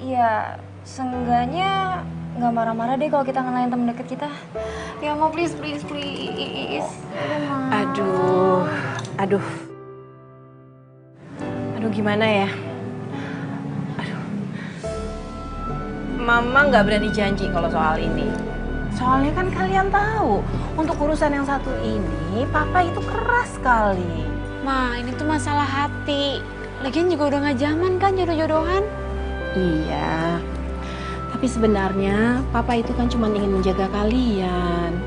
Iya, seenggaknya nggak marah-marah deh kalau kita ngelain temen deket kita. Ya mau please. Aduh gimana ya? Mama nggak berani janji kalau soal ini. Soalnya kan kalian tahu, untuk urusan yang satu ini, Papa itu keras sekali. Ma, ini tuh masalah hati. Lagian juga udah nggak zaman kan jodoh-jodohan. Iya, tapi sebenarnya Papa itu kan cuma ingin menjaga kalian.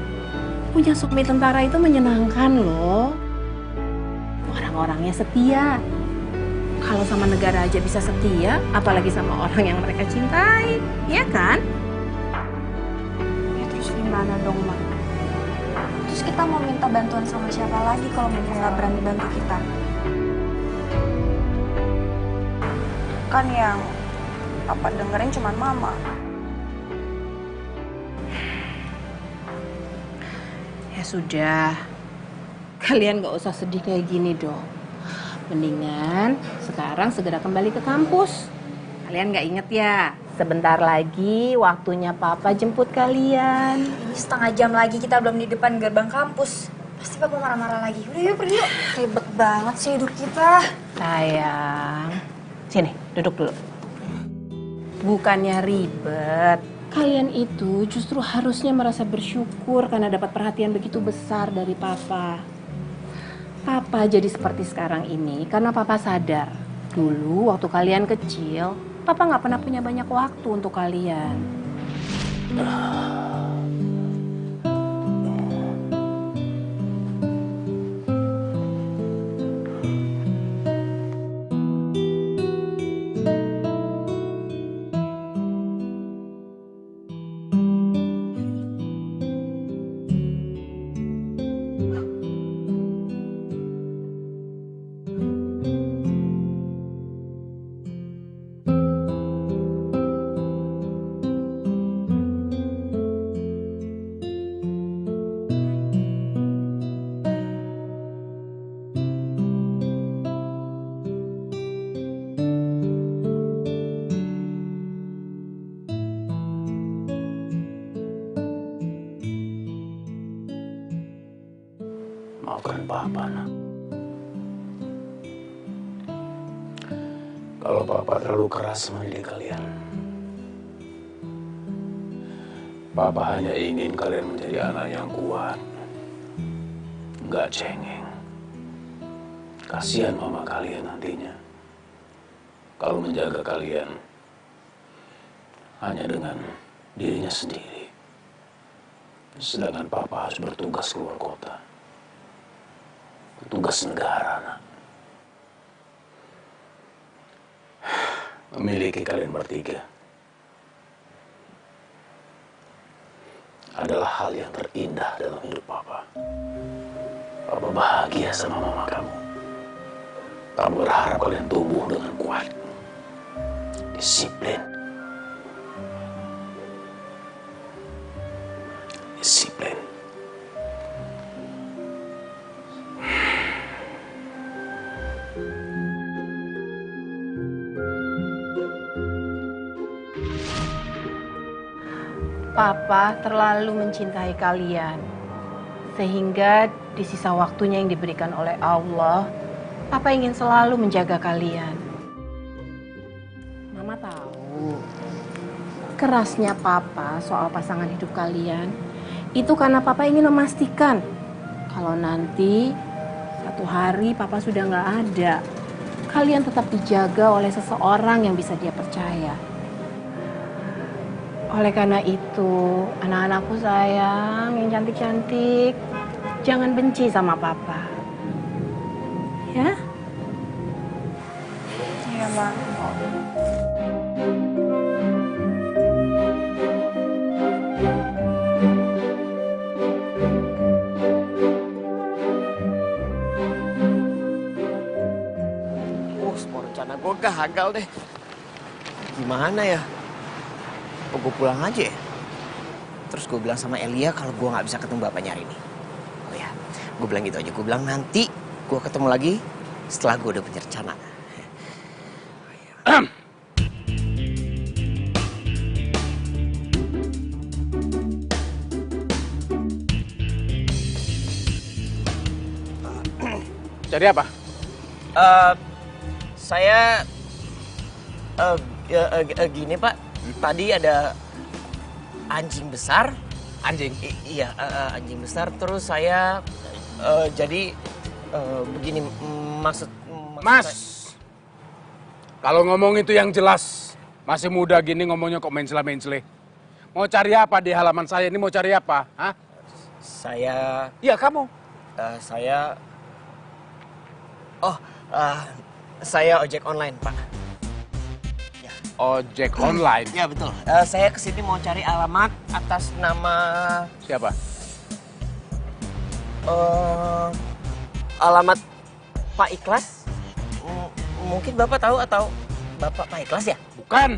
Punya suami tentara itu menyenangkan loh. Orang-orangnya setia. Kalau sama negara aja bisa setia, apalagi sama orang yang mereka cintai, ya kan? Ya terus gimana dong, Ma? Terus kita mau minta bantuan sama siapa lagi kalau mereka nggak berani bantu kita? Kan yang Papa dengerin cuma Mama. Ya sudah, kalian gak usah sedih kayak gini dong. Mendingan sekarang segera kembali ke kampus. Kalian gak inget ya? Sebentar lagi waktunya Papa jemput kalian. Ini setengah jam lagi kita belum di depan gerbang kampus. Pasti Papa marah-marah lagi. Udah yuk pergi yuk. Ribet banget sih hidup kita. Sayang, sini duduk dulu. Bukannya ribet. Kalian itu justru harusnya merasa bersyukur karena dapat perhatian begitu besar dari Papa. Papa jadi seperti sekarang ini karena Papa sadar. Dulu waktu kalian kecil, Papa nggak pernah punya banyak waktu untuk kalian. Maafkan Papa, nak. Kalau Papa terlalu keras mendidik kalian. Papa hanya ingin kalian menjadi anak yang kuat. Nggak cengeng. Kasihan mama kalian nantinya. Kalau menjaga kalian hanya dengan dirinya sendiri. Sedangkan Papa harus bertugas keluar kota. Tugas negara, nak. Memiliki kalian bertiga adalah hal yang terindah dalam hidup Papa. Papa bahagia sama mama kamu. Papa berharap kalian tumbuh dengan kuat, disiplin. Papa terlalu mencintai kalian. Sehingga di sisa waktunya yang diberikan oleh Allah, Papa ingin selalu menjaga kalian. Mama tahu, kerasnya Papa soal pasangan hidup kalian, itu karena Papa ingin memastikan kalau nanti satu hari Papa sudah nggak ada, kalian tetap dijaga oleh seseorang yang bisa dia percaya. Oleh karena itu, anak-anakku sayang, yang cantik-cantik, jangan benci sama Papa. Ya? Iya, Bang. Semua rencana gue gagal deh. Gimana ya? Apa gue pulang aja ya? Terus gue bilang sama Elia kalau gue nggak bisa ketemu bapaknya hari ini. Oh ya, gue bilang gitu aja. Gue bilang nanti gue ketemu lagi setelah gue udah punya rencana. Jadi apa? Saya gini Pak, tadi ada anjing besar. Anjing? Iya, anjing besar. Terus saya jadi begini maksud Mas, kalau ngomong itu yang jelas. Masih muda gini ngomongnya kok mencela-mencele. Mau cari apa di halaman saya ini? Mau cari apa? Hah? Saya... Iya, kamu. Saya ojek online, Pak. Ya. Ojek online? Ya, betul. Saya kesini mau cari alamat atas nama... Siapa? Alamat Pak Ikhlas. Mungkin Bapak tahu atau Bapak Pak Ikhlas ya? Bukan.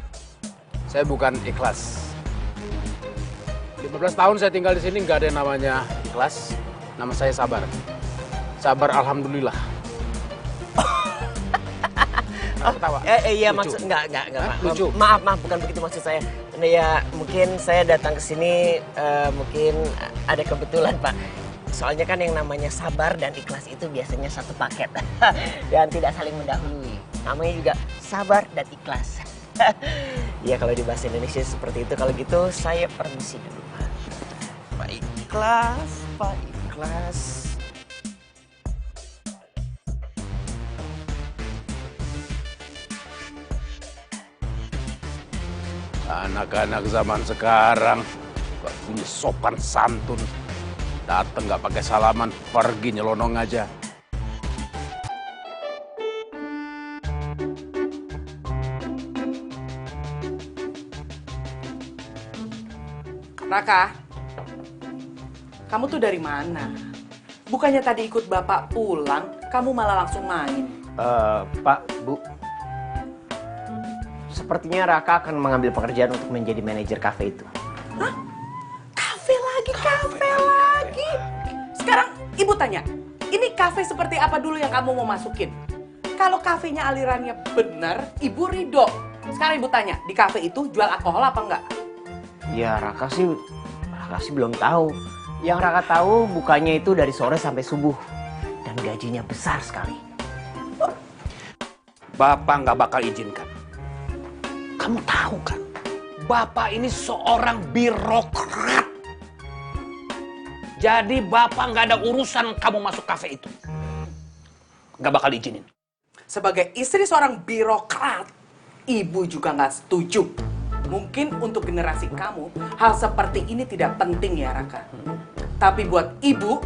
Saya bukan Ikhlas. 15 tahun saya tinggal di sini nggak ada yang namanya Ikhlas. Nama saya Sabar. Sabar alhamdulillah. Ketawa. Iya maksud enggak Pak. Lucu. Maaf bukan begitu maksud saya. Ya mungkin saya datang ke sini mungkin ada kebetulan Pak. Soalnya kan yang namanya Sabar dan Ikhlas itu biasanya satu paket dan tidak saling mendahului. Namanya juga Sabar dan Ikhlas. Ya kalau di bahasa Indonesia seperti itu. Kalau gitu saya permisi dulu Pak. Pak Ikhlas, Pak Ikhlas. Anak-anak zaman sekarang gak punya sopan santun. Dateng gak pakai salaman, pergi nyelonong aja. Raka, kamu tuh dari mana? Bukannya tadi ikut bapak pulang, kamu malah langsung main. Pak, Bu. Sepertinya Raka akan mengambil pekerjaan untuk menjadi manajer kafe itu. Hah? Kafe lagi? Sekarang ibu tanya, ini kafe seperti apa dulu yang kamu mau masukin? Kalau kafenya alirannya benar, ibu ridho. Sekarang ibu tanya, di kafe itu jual alkohol apa enggak? Ya Raka sih belum tahu. Yang Raka tahu bukanya itu dari sore sampai subuh. Dan gajinya besar sekali. Bapak nggak bakal izinkan. Kamu tahu kan, Bapak ini seorang birokrat. Jadi Bapak nggak ada urusan kamu masuk kafe itu. Nggak bakal izinin. Sebagai istri seorang birokrat, ibu juga nggak setuju. Mungkin untuk generasi kamu, hal seperti ini tidak penting ya Raka. Tapi buat ibu,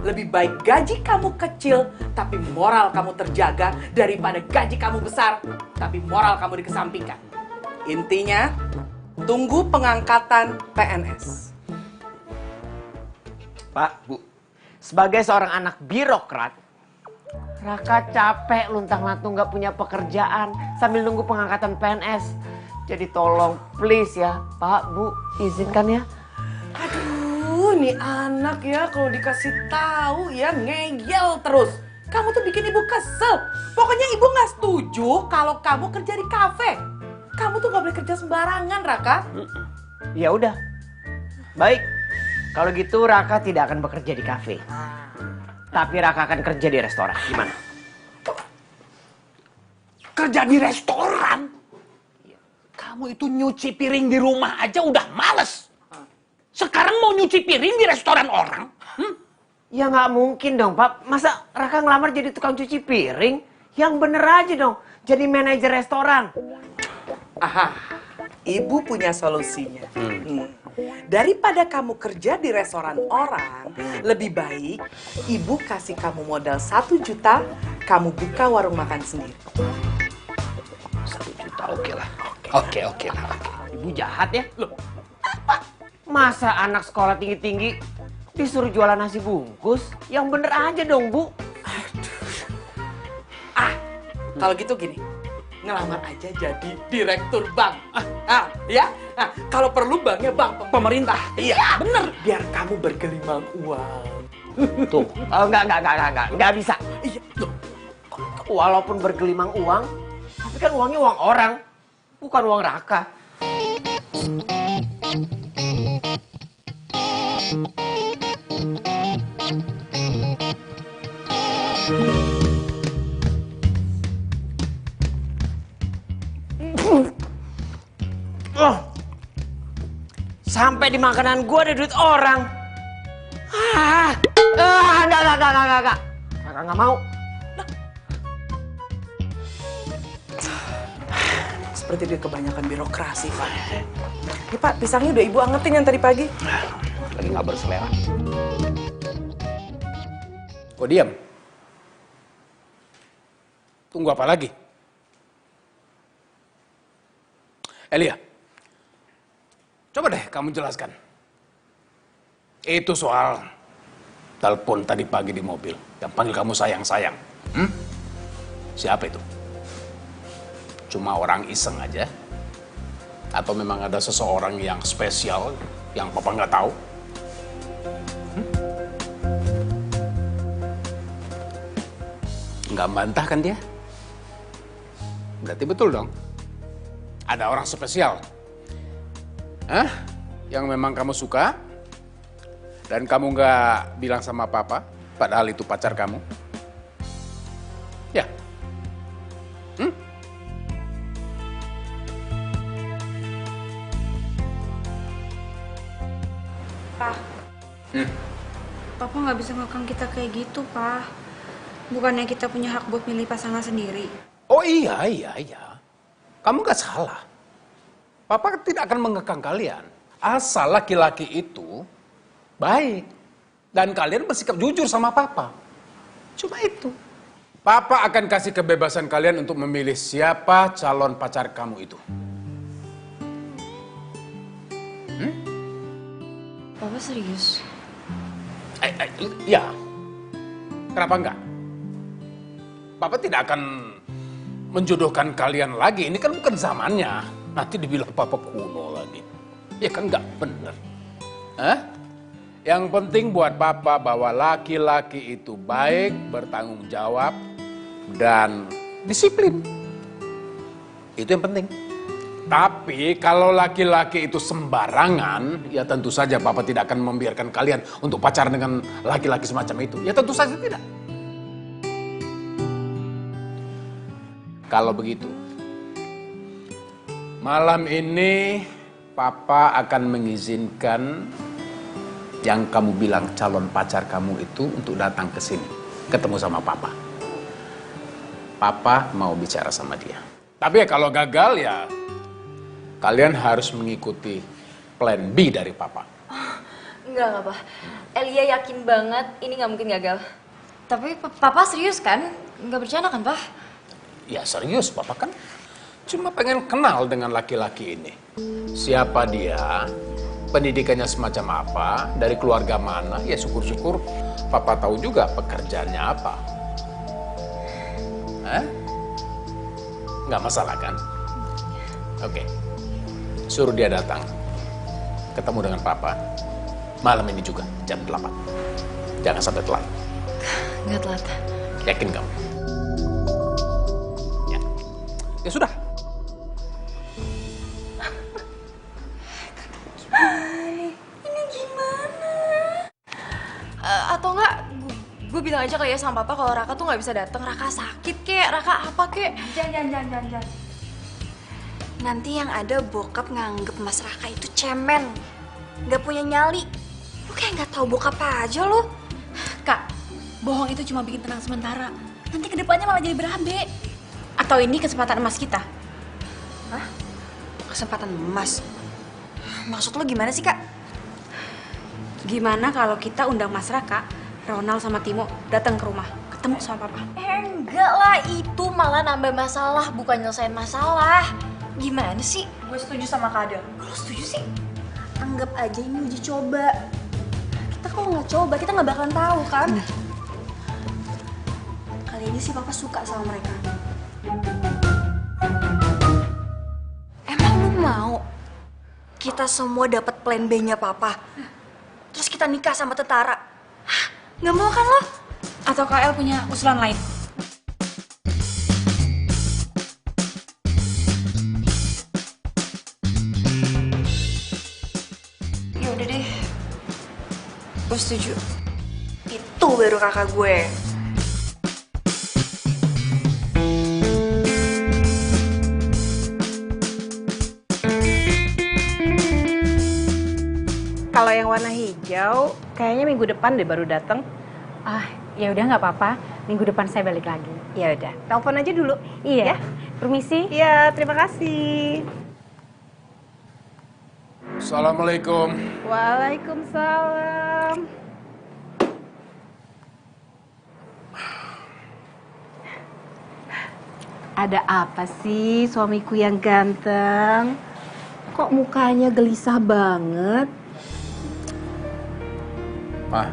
lebih baik gaji kamu kecil, tapi moral kamu terjaga, daripada gaji kamu besar, tapi moral kamu dikesampingkan. Intinya, tunggu pengangkatan PNS. Pak, Bu, sebagai seorang anak birokrat, Raka capek luntang-lantung nggak punya pekerjaan sambil nunggu pengangkatan PNS. Jadi tolong, please ya, Pak, Bu, izinkan ya. Aduh, nih anak ya kalau dikasih tahu ya ngeyel terus. Kamu tuh bikin ibu kesel. Pokoknya ibu nggak setuju kalau kamu kerja di kafe. Kamu tuh nggak boleh kerja sembarangan, Raka. Ya udah, Baik, kalau gitu Raka tidak akan bekerja di kafe. Tapi Raka akan kerja di restoran. Gimana? Kerja di restoran? Kamu itu nyuci piring di rumah aja udah males. Sekarang mau nyuci piring di restoran orang? Ya nggak mungkin dong, Pak. Masa Raka ngelamar jadi tukang cuci piring? Yang bener aja dong, jadi manajer restoran. Aha, Ibu punya solusinya. Daripada kamu kerja di restoran orang, lebih baik Ibu kasih kamu modal 1 juta, kamu buka warung makan sendiri. 1 juta, oke lah. Oke lah. Ibu jahat ya? Loh, apa? Masa anak sekolah tinggi-tinggi disuruh jualan nasi bungkus? Yang bener aja dong, Bu. Kalau gitu gini, ngelamar aja jadi direktur bank. Ya. Nah, kalau perlu banknya bank pemerintah. Iya, bener. Biar kamu bergelimang uang. Tuh, enggak bisa. Iya, loh. Walaupun bergelimang uang, tapi kan uangnya uang orang, bukan uang Raka. Sampai di makanan gua ada duit orang. Enggak. Kakak nggak mau. Seperti dia kebanyakan birokrasi, Pak. Ini Pak, pisangnya udah Ibu angetin yang tadi pagi. Lagi nggak berselera. Kok diam? Tunggu apa lagi? Elia, coba deh kamu jelaskan. Itu soal telepon tadi pagi di mobil yang panggil kamu sayang-sayang. Siapa itu? Cuma orang iseng aja? Atau memang ada seseorang yang spesial yang papa nggak tahu? Nggak bantah kan dia? Berarti betul dong. Ada orang spesial. Yang memang kamu suka dan kamu nggak bilang sama papa, padahal itu pacar kamu. Ya. Pak. Papa nggak bisa ngekang kita kayak gitu, Pak. Bukannya kita punya hak buat milih pasangan sendiri. Oh iya. Kamu nggak salah. Papa tidak akan mengekang kalian. Asal laki-laki itu baik. Dan kalian bersikap jujur sama papa. Cuma itu. Papa akan kasih kebebasan kalian untuk memilih siapa calon pacar kamu itu. Papa serius? Ya. Kenapa enggak? Papa tidak akan menjodohkan kalian lagi. Ini kan bukan zamannya. Nanti dibilang papa kuno lagi. Ya kan enggak bener. Yang penting buat papa bahwa laki-laki itu baik, bertanggung jawab, dan disiplin. Itu yang penting. Tapi kalau laki-laki itu sembarangan, ya tentu saja papa tidak akan membiarkan kalian untuk pacaran dengan laki-laki semacam itu. Ya tentu saja tidak. Kalau begitu, malam ini papa akan mengizinkan yang kamu bilang calon pacar kamu itu untuk datang ke sini, ketemu sama papa. Papa mau bicara sama dia. Tapi ya kalau gagal ya kalian harus mengikuti plan B dari papa. Enggak, Pak. Elia yakin banget ini nggak mungkin gagal. Tapi Papa serius kan? Nggak bercanda kan, Pak? Ya serius, papa kan cuma pengen kenal dengan laki-laki ini. Siapa dia, pendidikannya semacam apa, dari keluarga mana, ya syukur-syukur papa tahu juga pekerjaannya apa. Nggak masalah kan? Oke. Suruh dia datang, ketemu dengan papa, malam ini juga, jam 8. Jangan sampai telat. Nggak telat. Yakin kamu? Ya sudah. Ini Atau enggak, gue bilang aja kali ya sama papa kalau Raka tuh nggak bisa datang. Raka sakit kek, Raka apa kek? Jangan. Nanti yang ada bokap nganggep Mas Raka itu cemen, nggak punya nyali. Lu kayak nggak tahu bokap aja lo. Kak, bohong itu cuma bikin tenang sementara. Nanti kedepannya malah jadi berabe. Atau ini kesempatan emas kita? Hah? Kesempatan emas? Maksud lo gimana sih, Kak? Gimana kalau kita undang Mas Raka, Ronald sama Timo datang ke rumah, ketemu sama papa? Enggak lah, itu malah nambah masalah, bukan nyelesain masalah. Gimana sih? Gue setuju sama Kak Adel. Kalau setuju sih, anggap aja ini uji coba. Kita kalau nggak coba, kita nggak bakalan tahu kan? Kali ini sih papa suka sama mereka. Emang lu mau kita semua dapat plan B-nya papa? Terus kita nikah sama tentara? Hah? Nggak mau kan lo? Atau KL punya usulan lain? Ya udah deh, gue setuju. Itu baru kakak gue. Kalau yang warna hijau, kayaknya minggu depan deh baru datang. Ah, ya udah nggak apa-apa. Minggu depan saya balik lagi. Ya udah, telepon aja dulu. Iya. Ya? Permisi. Iya, terima kasih. Assalamualaikum. Waalaikumsalam. Ada apa sih suamiku yang ganteng? Kok mukanya gelisah banget? Ma,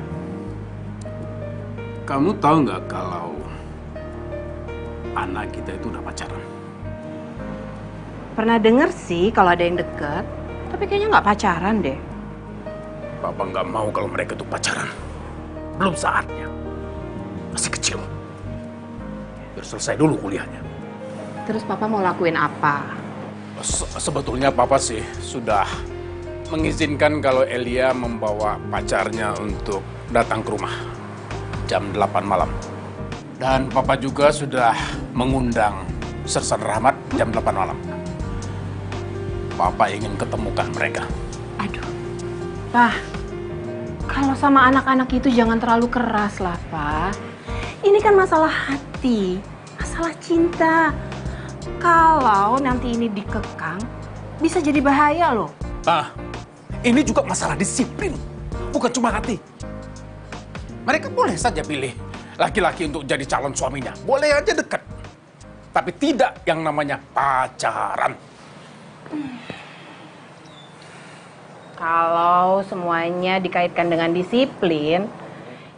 kamu tahu nggak kalau anak kita itu udah pacaran? Pernah denger sih kalau ada yang deket, tapi kayaknya nggak pacaran deh. Papa nggak mau kalau mereka tuh pacaran. Belum saatnya. Masih kecil. Biar selesai dulu kuliahnya. Terus papa mau lakuin apa? Sebetulnya papa sih sudah mengizinkan kalau Elia membawa pacarnya untuk datang ke rumah jam 8 malam. Dan papa juga sudah mengundang Sersan Rahmat jam 8 malam. Papa ingin ketemukan mereka. Aduh, Pak, kalau sama anak-anak itu jangan terlalu keras lah, Pak. Ini kan masalah hati, masalah cinta. Kalau nanti ini dikekang, bisa jadi bahaya loh. Nah, ini juga masalah disiplin, bukan cuma hati. Mereka boleh saja pilih laki-laki untuk jadi calon suaminya. Boleh aja dekat. Tapi tidak yang namanya pacaran. Kalau semuanya dikaitkan dengan disiplin,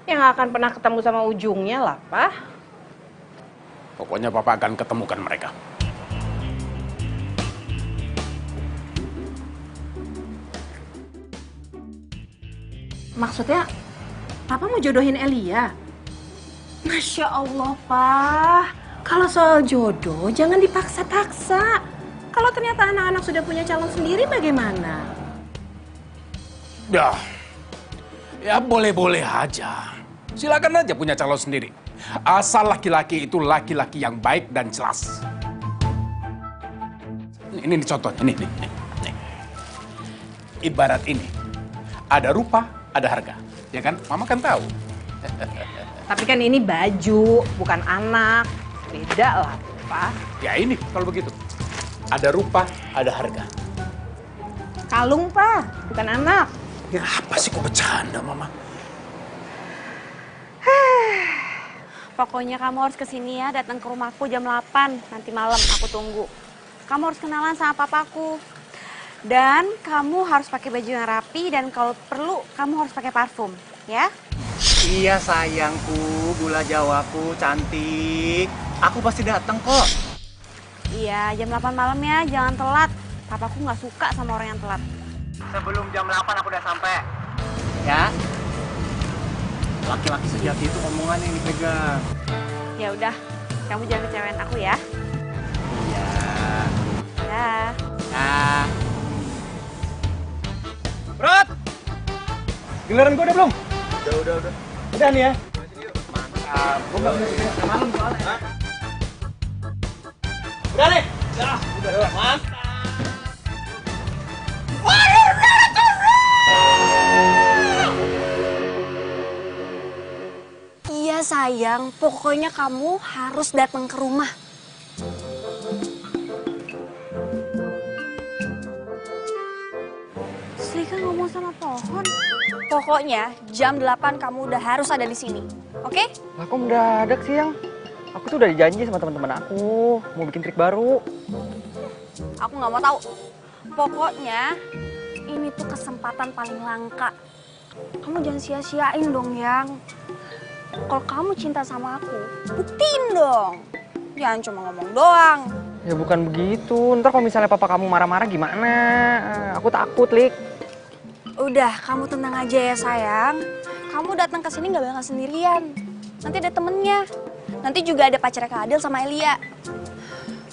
ya nggak akan pernah ketemu sama ujungnya lah, Pak. Pokoknya Papa akan ketemukan mereka. Maksudnya, Papa mau jodohin Elia? Masya Allah, Pak. Kalau soal jodoh, jangan dipaksa-paksa. Kalau ternyata anak-anak sudah punya calon sendiri, bagaimana? Ya boleh-boleh aja. Silakan aja punya calon sendiri. Asal laki-laki itu laki-laki yang baik dan jelas. Ini contohnya, nih. Ibarat ini, ada rupa, ada harga. Ya kan? Mama kan tahu. Tapi kan ini baju, bukan anak. Beda lah, Pak. Ya ini, kalau begitu. Ada rupa, ada harga. Kalung, Pak. Bukan anak. Ya apa sih kok bercanda, Mama? Pokoknya kamu harus kesini ya, datang ke rumahku jam 8. Nanti malam aku tunggu. Kamu harus kenalan sama papaku. Dan kamu harus pakai baju yang rapi dan kalau perlu kamu harus pakai parfum, ya? Iya sayangku, gula jawaku, cantik. Aku pasti datang kok. Iya, jam 8 malam ya, jangan telat. Papaku nggak suka sama orang yang telat. Sebelum jam 8 aku udah sampai. Ya. Laki-laki sejati itu omongan yang dipegang. Ya udah, kamu jangan kecewain aku ya. Iya. Ya. Nah. Brat! Giliran gue udah belum? Udah. Udah nih ya. Mantap. Gue nggak punya malam soalnya. Udah nih. Udah. Mantap. Iya sayang, pokoknya kamu harus datang ke rumah. Selika ngomong sama pohon. Pokoknya jam 8 kamu udah harus ada di sini, oke? Lah kok mendadak sih, Yang? Aku tuh udah dijanji sama teman-teman aku mau bikin trik baru. Aku nggak mau tahu. Pokoknya ini tuh kesempatan paling langka. Kamu jangan sia-siain dong, Yang. Kalau kamu cinta sama aku, buktiin dong. Jangan cuma ngomong doang. Ya bukan begitu. Ntar kalau misalnya papa kamu marah-marah gimana? Aku takut, Lik. Udah, kamu tenang aja ya sayang. Kamu datang ke sini nggak bakal sendirian. Nanti ada temennya. Nanti juga ada pacarnya Kak Adel sama Elia.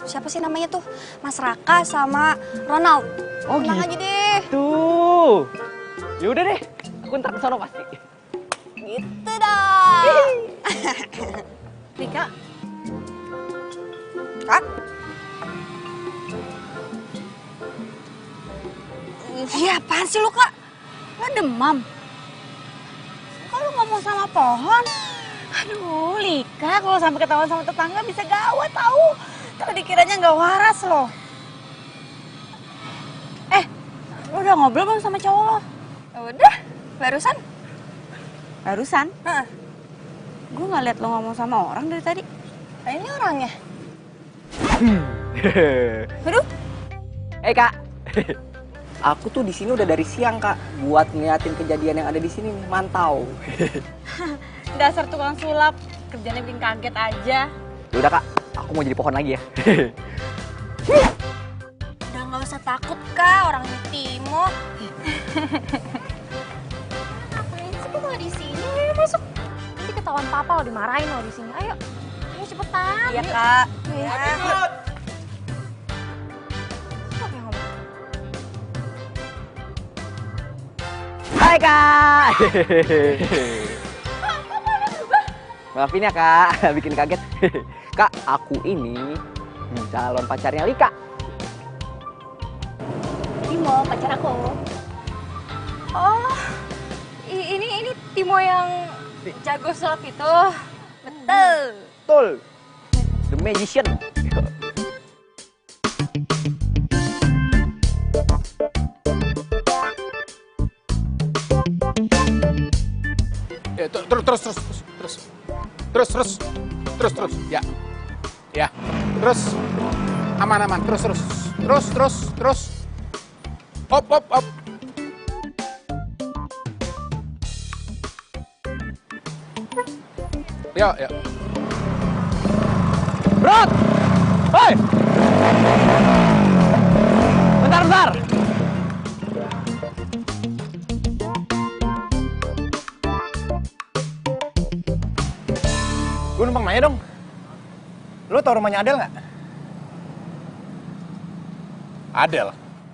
Siapa sih namanya tuh? Mas Raka sama Ronald. Oh tenang aja deh. Tuh. Ya udah deh. Aku ntar kesana pasti. Gitu dong. Rika. Kak? Iya, apaan sih lu, Kak? Lo demam? Kok lu ngomong sama pohon? Aduh, Lika, kalau sampai ketahuan sama tetangga bisa gawat tahu. Kalau dikiranya nggak waras loh. Lo udah ngobrol belum sama cowok lo? Udah, barusan. Barusan? Gue nggak liat lo ngomong sama orang dari tadi. Ini orangnya. Aduh. Kak. Aku tuh di sini udah dari siang, Kak, buat ngeliatin kejadian yang ada di sini nih, mantau. Dasar tukang sulap, kerjanya bikin kaget aja. Udah, Kak, aku mau jadi pohon lagi ya. Udah nggak usah takut, Kak, orang ini Timo. Ngapain sih kok malah di sini? Ayo masuk. Nanti ketahuan papa lo dimarahin lo di sini. Ayo. Ayo cepetan. Iya, Kak. Iya. Hai, Kak. Maafin ya, Kak, bikin kaget. Kak, aku ini calon pacarnya Lika. Timo, pacar aku. Oh, ini Timo yang jago sulap itu. Betul. Betul. The Magician. Ya, terus. Ya. Terus. Aman. Terus. Op. Ya. Bro! Hoi! Bentar. Gue numpang nanya dong. Lo tau rumahnya Adel nggak? Adel.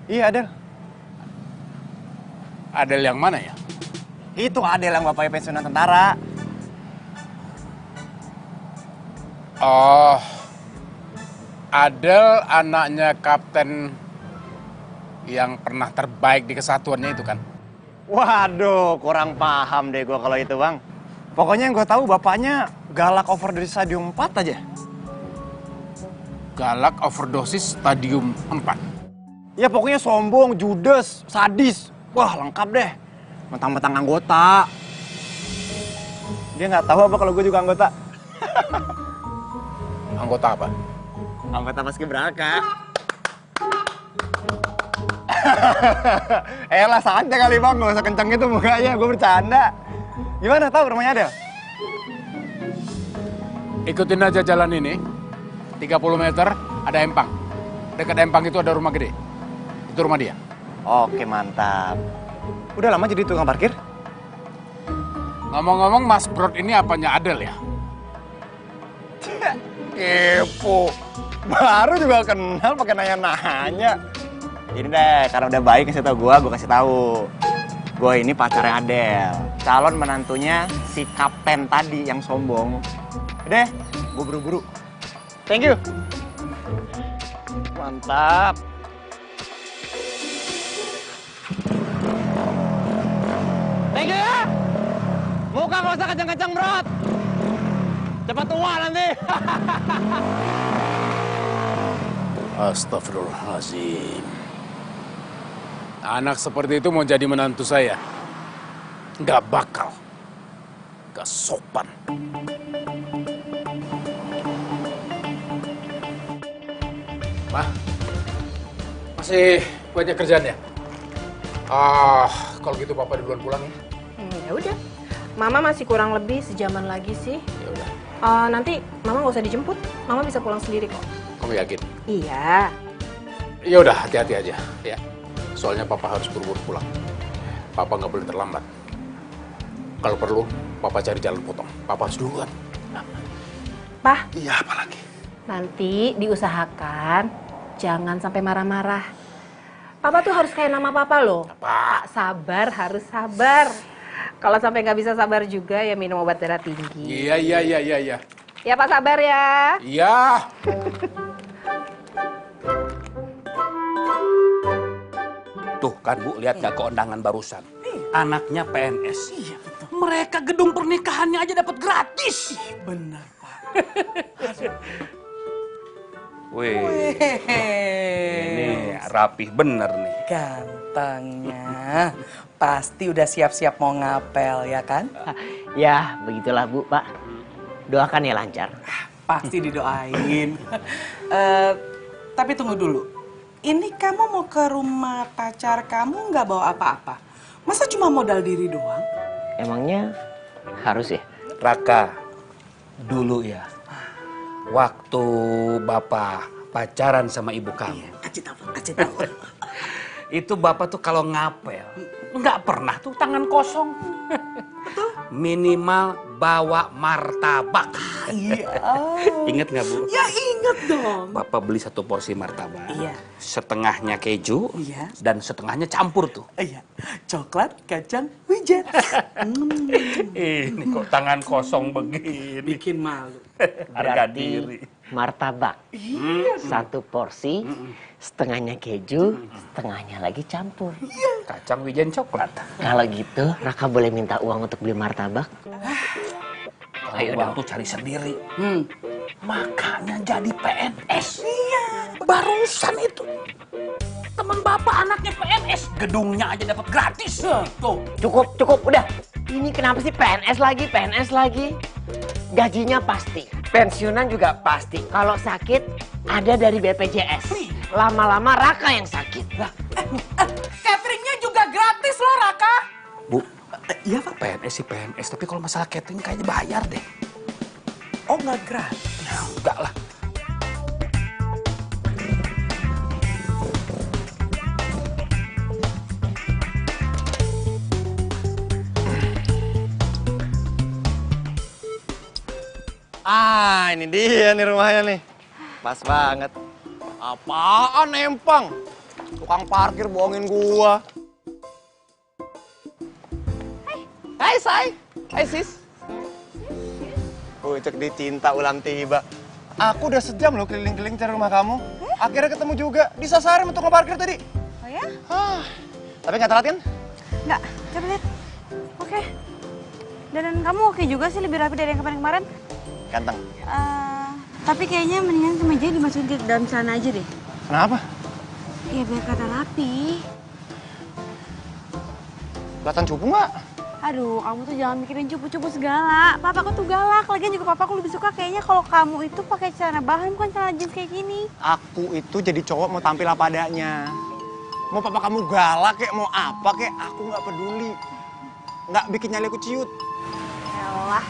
Iya, Adel. Adel yang mana ya? Itu Adel yang bapaknya pensiunan tentara. Oh, Adel anaknya kapten yang pernah terbaik di kesatuannya itu kan? Waduh, kurang paham deh gue kalau itu, Bang. Pokoknya yang gue tahu bapaknya galak overdosis stadium 4 aja. Galak overdosis stadium 4? Ya pokoknya sombong, judes, sadis. Wah, lengkap deh. Mentang-mentang anggota. Dia nggak tahu apa kalau gue juga anggota. Anggota apa? Anggota Paskibraka. Elah, santai kali, Bang. Gak usah kenceng itu mukanya, gue bercanda. Gimana tahu rumahnya Adel? Ikutin aja jalan ini. 30 meter ada empang. Dekat empang itu ada rumah gede. Itu rumah dia. Oke, mantap. Udah lama jadi tukang parkir? Ngomong-ngomong, Mas Brod ini apanya Adel ya? Kepo. Baru juga kenal pakai nanya-nanya. Ini deh, karena udah baik kasih tau gue kasih tahu. Gue ini pacarnya Adel, calon menantunya si kapten tadi yang sombong. Udah, gue buru-buru. Thank you. Mantap. Thank you ya. Muka gak usah kenceng-kenceng, bro. Cepat tua nanti. Astagfirullahaladzim. Anak seperti itu mau jadi menantu saya? Nggak bakal. Nggak sopan. Ma, masih banyak kerjaan ya? Kalau gitu Papa duluan pulang ya? Ya udah. Mama masih kurang lebih sejaman lagi sih. Ya udah. Nanti Mama nggak usah dijemput. Mama bisa pulang sendiri kok. Kamu yakin? Iya. Ya udah, hati-hati aja ya. Soalnya Papa harus buru-buru pulang. Papa nggak boleh terlambat. Kalau perlu, Papa cari jalan potong. Papa harus duluan. Pak. Iya, apa lagi? Nanti diusahakan jangan sampai marah-marah. Papa tuh harus kayak nama Papa loh. Pak sabar, harus sabar. Kalau sampai nggak bisa sabar juga ya minum obat darah tinggi. Iya. Ya Pak sabar ya. Iya. Tuh kan Bu, lihat gak keundangan barusan? Anaknya PNS. Iya betul. Mereka gedung pernikahannya aja dapat gratis. Benar, Pak. Wih, ini rapih bener nih. Gantengnya. Pasti udah siap-siap mau ngapel, ya kan? Ya, begitulah Bu, Pak. Doakan ya lancar. Pasti didoain. Tapi tunggu dulu. Ini kamu mau ke rumah pacar kamu nggak bawa apa-apa? Masa cuma modal diri doang? Emangnya harus ya? Raka, dulu ya, waktu Bapak pacaran sama ibu kamu. Kasih tahu. Itu Bapak tuh kalau ngapel, nggak pernah tuh tangan kosong. Minimal bawa martabak. Iya. Ingat nggak Bu? Ya inget dong. Bapak beli 1 porsi martabak. Iya. Setengahnya keju. Iya. Dan setengahnya campur tuh. Iya. Coklat, kacang, wijen. Ini kok tangan kosong begini. Bikin malu. Harga diri. Martabak. 1 porsi, setengahnya keju, setengahnya lagi campur. Kacang wijen coklat. Kalau gitu, Raka boleh minta uang untuk beli martabak? Ayo uang tuh cari sendiri. Makanya jadi PNS. Iya. Barusan itu. Teman Bapak anaknya PNS. Gedungnya aja dapat gratis. Tuh. Cukup, udah. Ini kenapa sih PNS lagi? Gajinya pasti, pensiunan juga pasti. Kalau sakit, ada dari BPJS. Lama-lama Raka yang sakit. Cateringnya juga gratis loh, Raka. Bu, iya Pak. PNS sih PNS, tapi kalau masalah catering kayaknya bayar deh. Oh, nggak gratis? Ya, enggak lah. Ini dia nih rumahnya nih. Pas banget. Apaan Empang? Tukang parkir bohongin gua. Hai Say. Hai Sis. Cek dicinta ulang tiba. Aku udah sejam loh keliling-keliling cari rumah kamu. Akhirnya ketemu juga. Disasarin untuk ngeparkir tadi. Oh ya? Tapi nggak telat kan? Nggak, coba lihat. Oke. Dan kamu oke juga sih, lebih rapi dari yang kemarin-kemarin. Ganteng. Tapi kayaknya mendingan kemeja dimasukin ke dalam sana aja deh. Kenapa? Ya biar kata rapi. Kelihatan cupu nggak? Aduh, kamu tuh jangan mikirin cupu-cupu segala. Papaku tuh galak. Lagian juga papaku lebih suka kayaknya kalau kamu itu pakai celana bahan, bukan celana jeans kayak gini. Aku itu jadi cowok mau tampil apa adanya. Mau papa kamu galak kek, mau apa kek, aku nggak peduli. Nggak bikin nyali aku ciut. Yalah.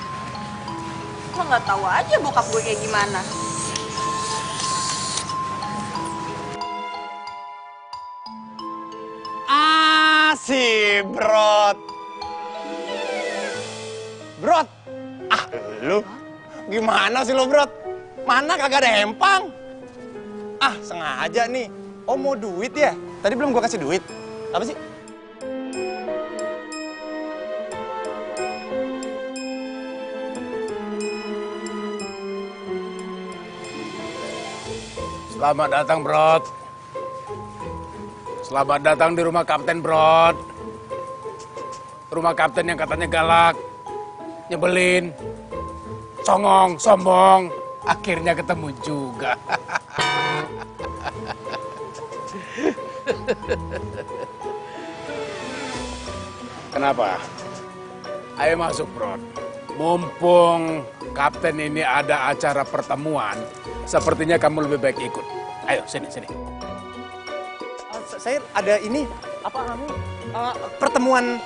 Lo nggak tahu aja bokap gue kayak gimana. Si Brot. Brot. Lu gimana sih lo, Brot? Mana kagak ada Empang? Sengaja nih. Oh, mau duit ya? Tadi belum gua kasih duit. Apa sih? Selamat datang, Brod. Selamat datang di rumah Kapten, Brod. Rumah Kapten yang katanya galak, nyebelin, songong, sombong. Akhirnya ketemu juga. Kenapa? Ayo masuk, Brod. Mumpung Kapten ini ada acara pertemuan, sepertinya kamu lebih baik ikut. Ayo, sini. Saya ada ini, pertemuan.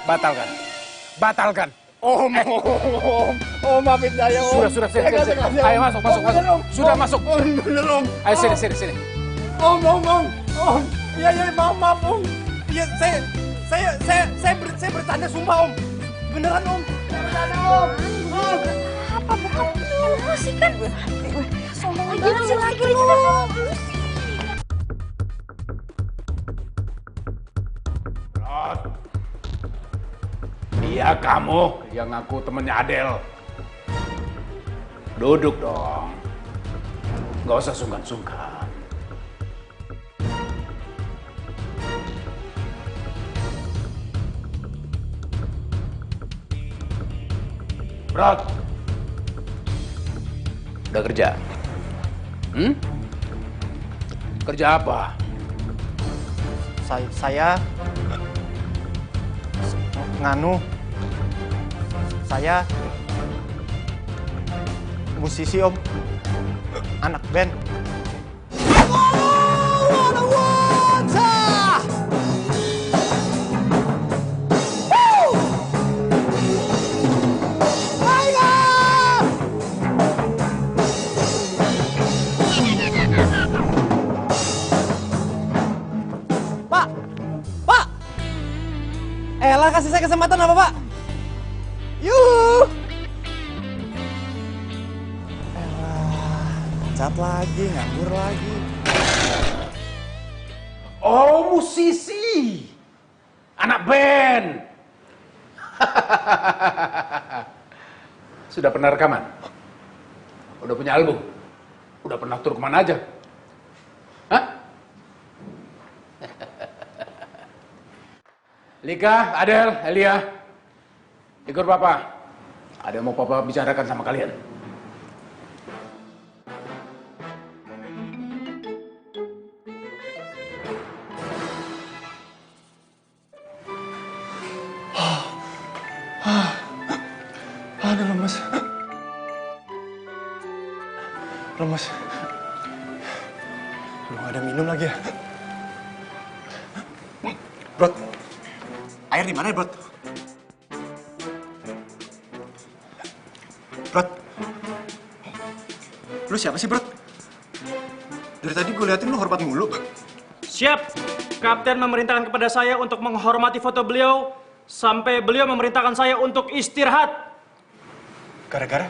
Batalkan. Om, maafin saya, Om. Sudah, sini. Ayo masuk. Sudah masuk. Bener, Om. Ayo sini. Om. Iya, maaf, Om. Iya, saya bercanda sumpah, Om. Beneran, Om. Bercanda, Om. Apa bukan dulu sih kan? Sombong aja lagi lu. Iya, kamu yang ngaku temennya Adel. Duduk dong. Gak usah sungkan-sungkan. Brod, udah kerja? Kerja apa? Saya nganu. Saya musisi, Om. Anak band. Pak! Elah, kasih saya kesempatan apa, Pak? Yuh! Elah, cat lagi, nganggur lagi. Oh, musisi. Anak band. Sudah pernah rekaman? Udah punya album? Udah pernah tur kemana aja? Hah? Lika, Adel, Elia, ikut Papa. Ada yang mau Papa bicarakan sama kalian. Aduh, lemes. Lu gak ada minum lagi ya? Brod, air di mana ya, Brod? Brod, lu siapa sih, Brod? Dari tadi gue liatin lu hormat mulu. Siap. Kapten memerintahkan kepada saya untuk menghormati foto beliau sampai beliau memerintahkan saya untuk istirahat. Gara-gara?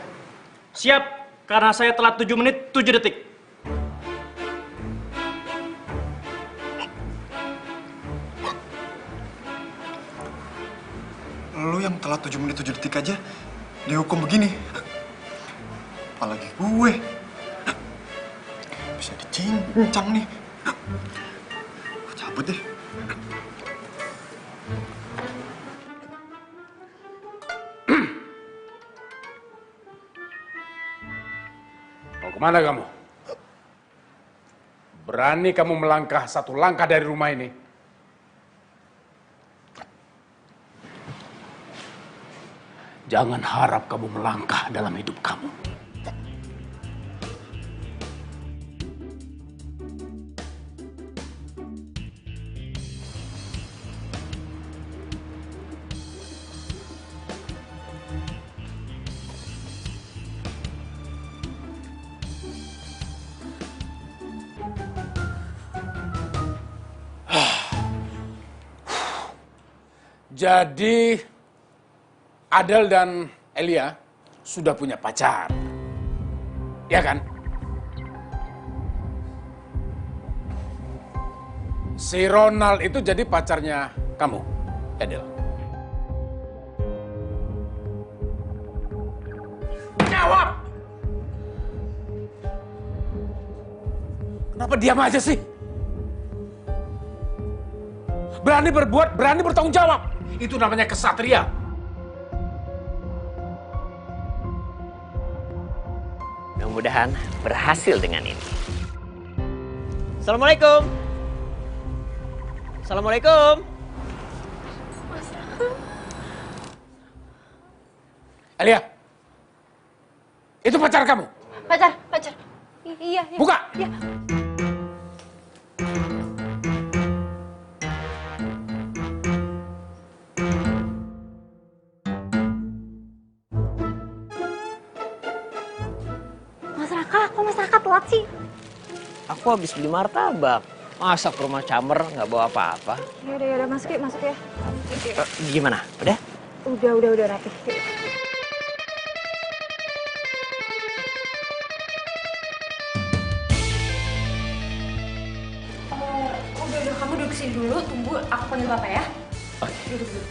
Siap, karena saya telat 7 menit 7 detik. Lu yang telat 7 menit 7 detik aja dihukum begini. Apalagi gue. Bisa dicincang nih. Gue cabut deh. Mau kemana kamu? Berani kamu melangkah satu langkah dari rumah ini? Jangan harap kamu melangkah dalam hidup kamu. Jadi Adel dan Elia sudah punya pacar, ya kan? Si Ronald itu jadi pacarnya kamu, Adel. Jawab! Kenapa diam aja sih? Berani berbuat, berani bertanggung jawab. Itu namanya kesatria. Mudah-mudahan berhasil dengan ini. Assalamualaikum. Assalamualaikum. Elia, itu pacar kamu? Pacar. Iya. Buka. Iya. Mas Raka, kok Mas Raka telat sih? Aku habis beli martabak. Masa ke rumah Camer nggak bawa apa-apa? Yaudah, masuk ya. Gimana? Udah? Udah rapi. Udah, kamu duduk sini dulu, tunggu aku panggil Bapak ya. Oke. Duduk.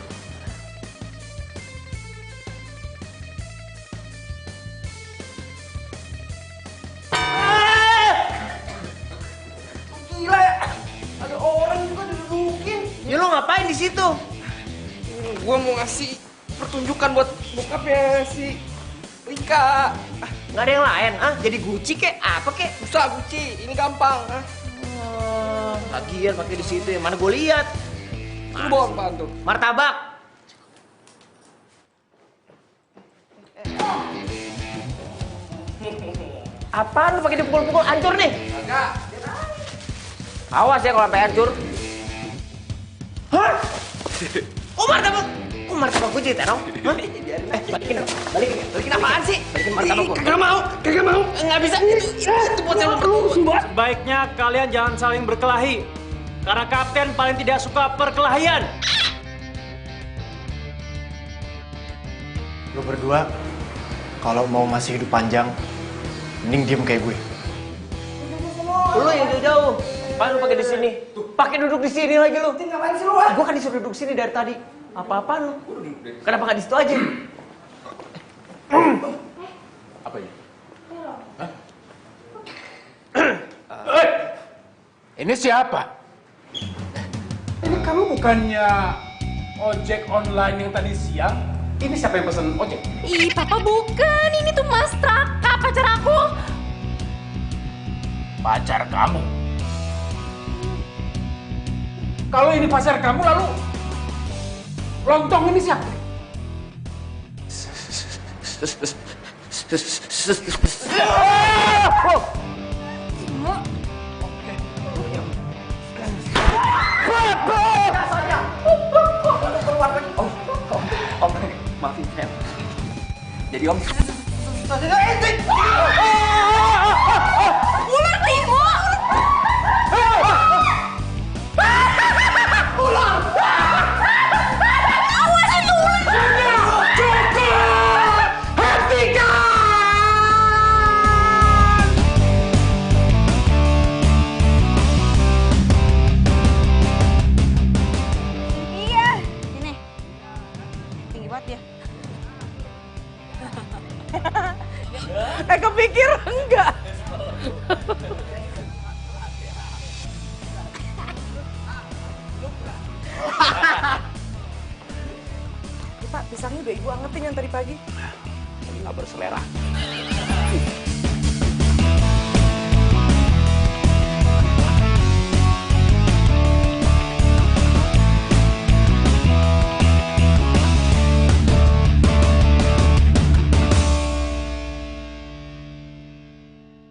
Gila ya, ada orang juga didudukin. Ya lo ngapain di situ? Gua mau ngasih pertunjukan buat bokapnya si Rika. Nggak ada yang lain, ah? Jadi Gucci kek? Apa kek? Bisa Gucci, ini gampang. Lagian pakai di situ, yang mana gue lihat? Lu bawa apaan tuh? Martabak. Apaan lu pakai dipukul-pukul, hancur nih? Enggak. Awas ya kalau sampai hancur. Hah? Oh martabak gue jadi terong? Balikin apaan sih? Balikin martabak gue. Kagak mau. Nggak bisa, itu buat yang Sebaiknya kalian jangan saling berkelahi. Karena kapten paling tidak suka perkelahian. Lo berdua, kalau mau masih hidup panjang, mending diem kayak gue. Lu yang jauh-jauh. Apaan lu pakai di sini? Pakai duduk di sini lagi lu. Ngapain sih lu? Gua kan disuruh duduk sini dari tadi. Apa-apaan lu? Kenapa nggak di situ aja? Apa ini? Ini siapa? Ini kamu bukannya ojek online yang tadi siang? Ini siapa yang pesen ojek? Ih, Papa bukan. Ini tuh Mas Raka, pacar aku. Pacar kamu? Kalau ini pacar kamu, lalu lontong ini siapa? Om, maafin saya. Jadi Om. Ular Timo! Ular! Awas itu ularnya! Cukup! Hentikan! Iya, sini. Tinggi banget ya. Kepikir enggak? Pak, pisangnya udah ibu angetin yang tadi pagi. Nggak berselera.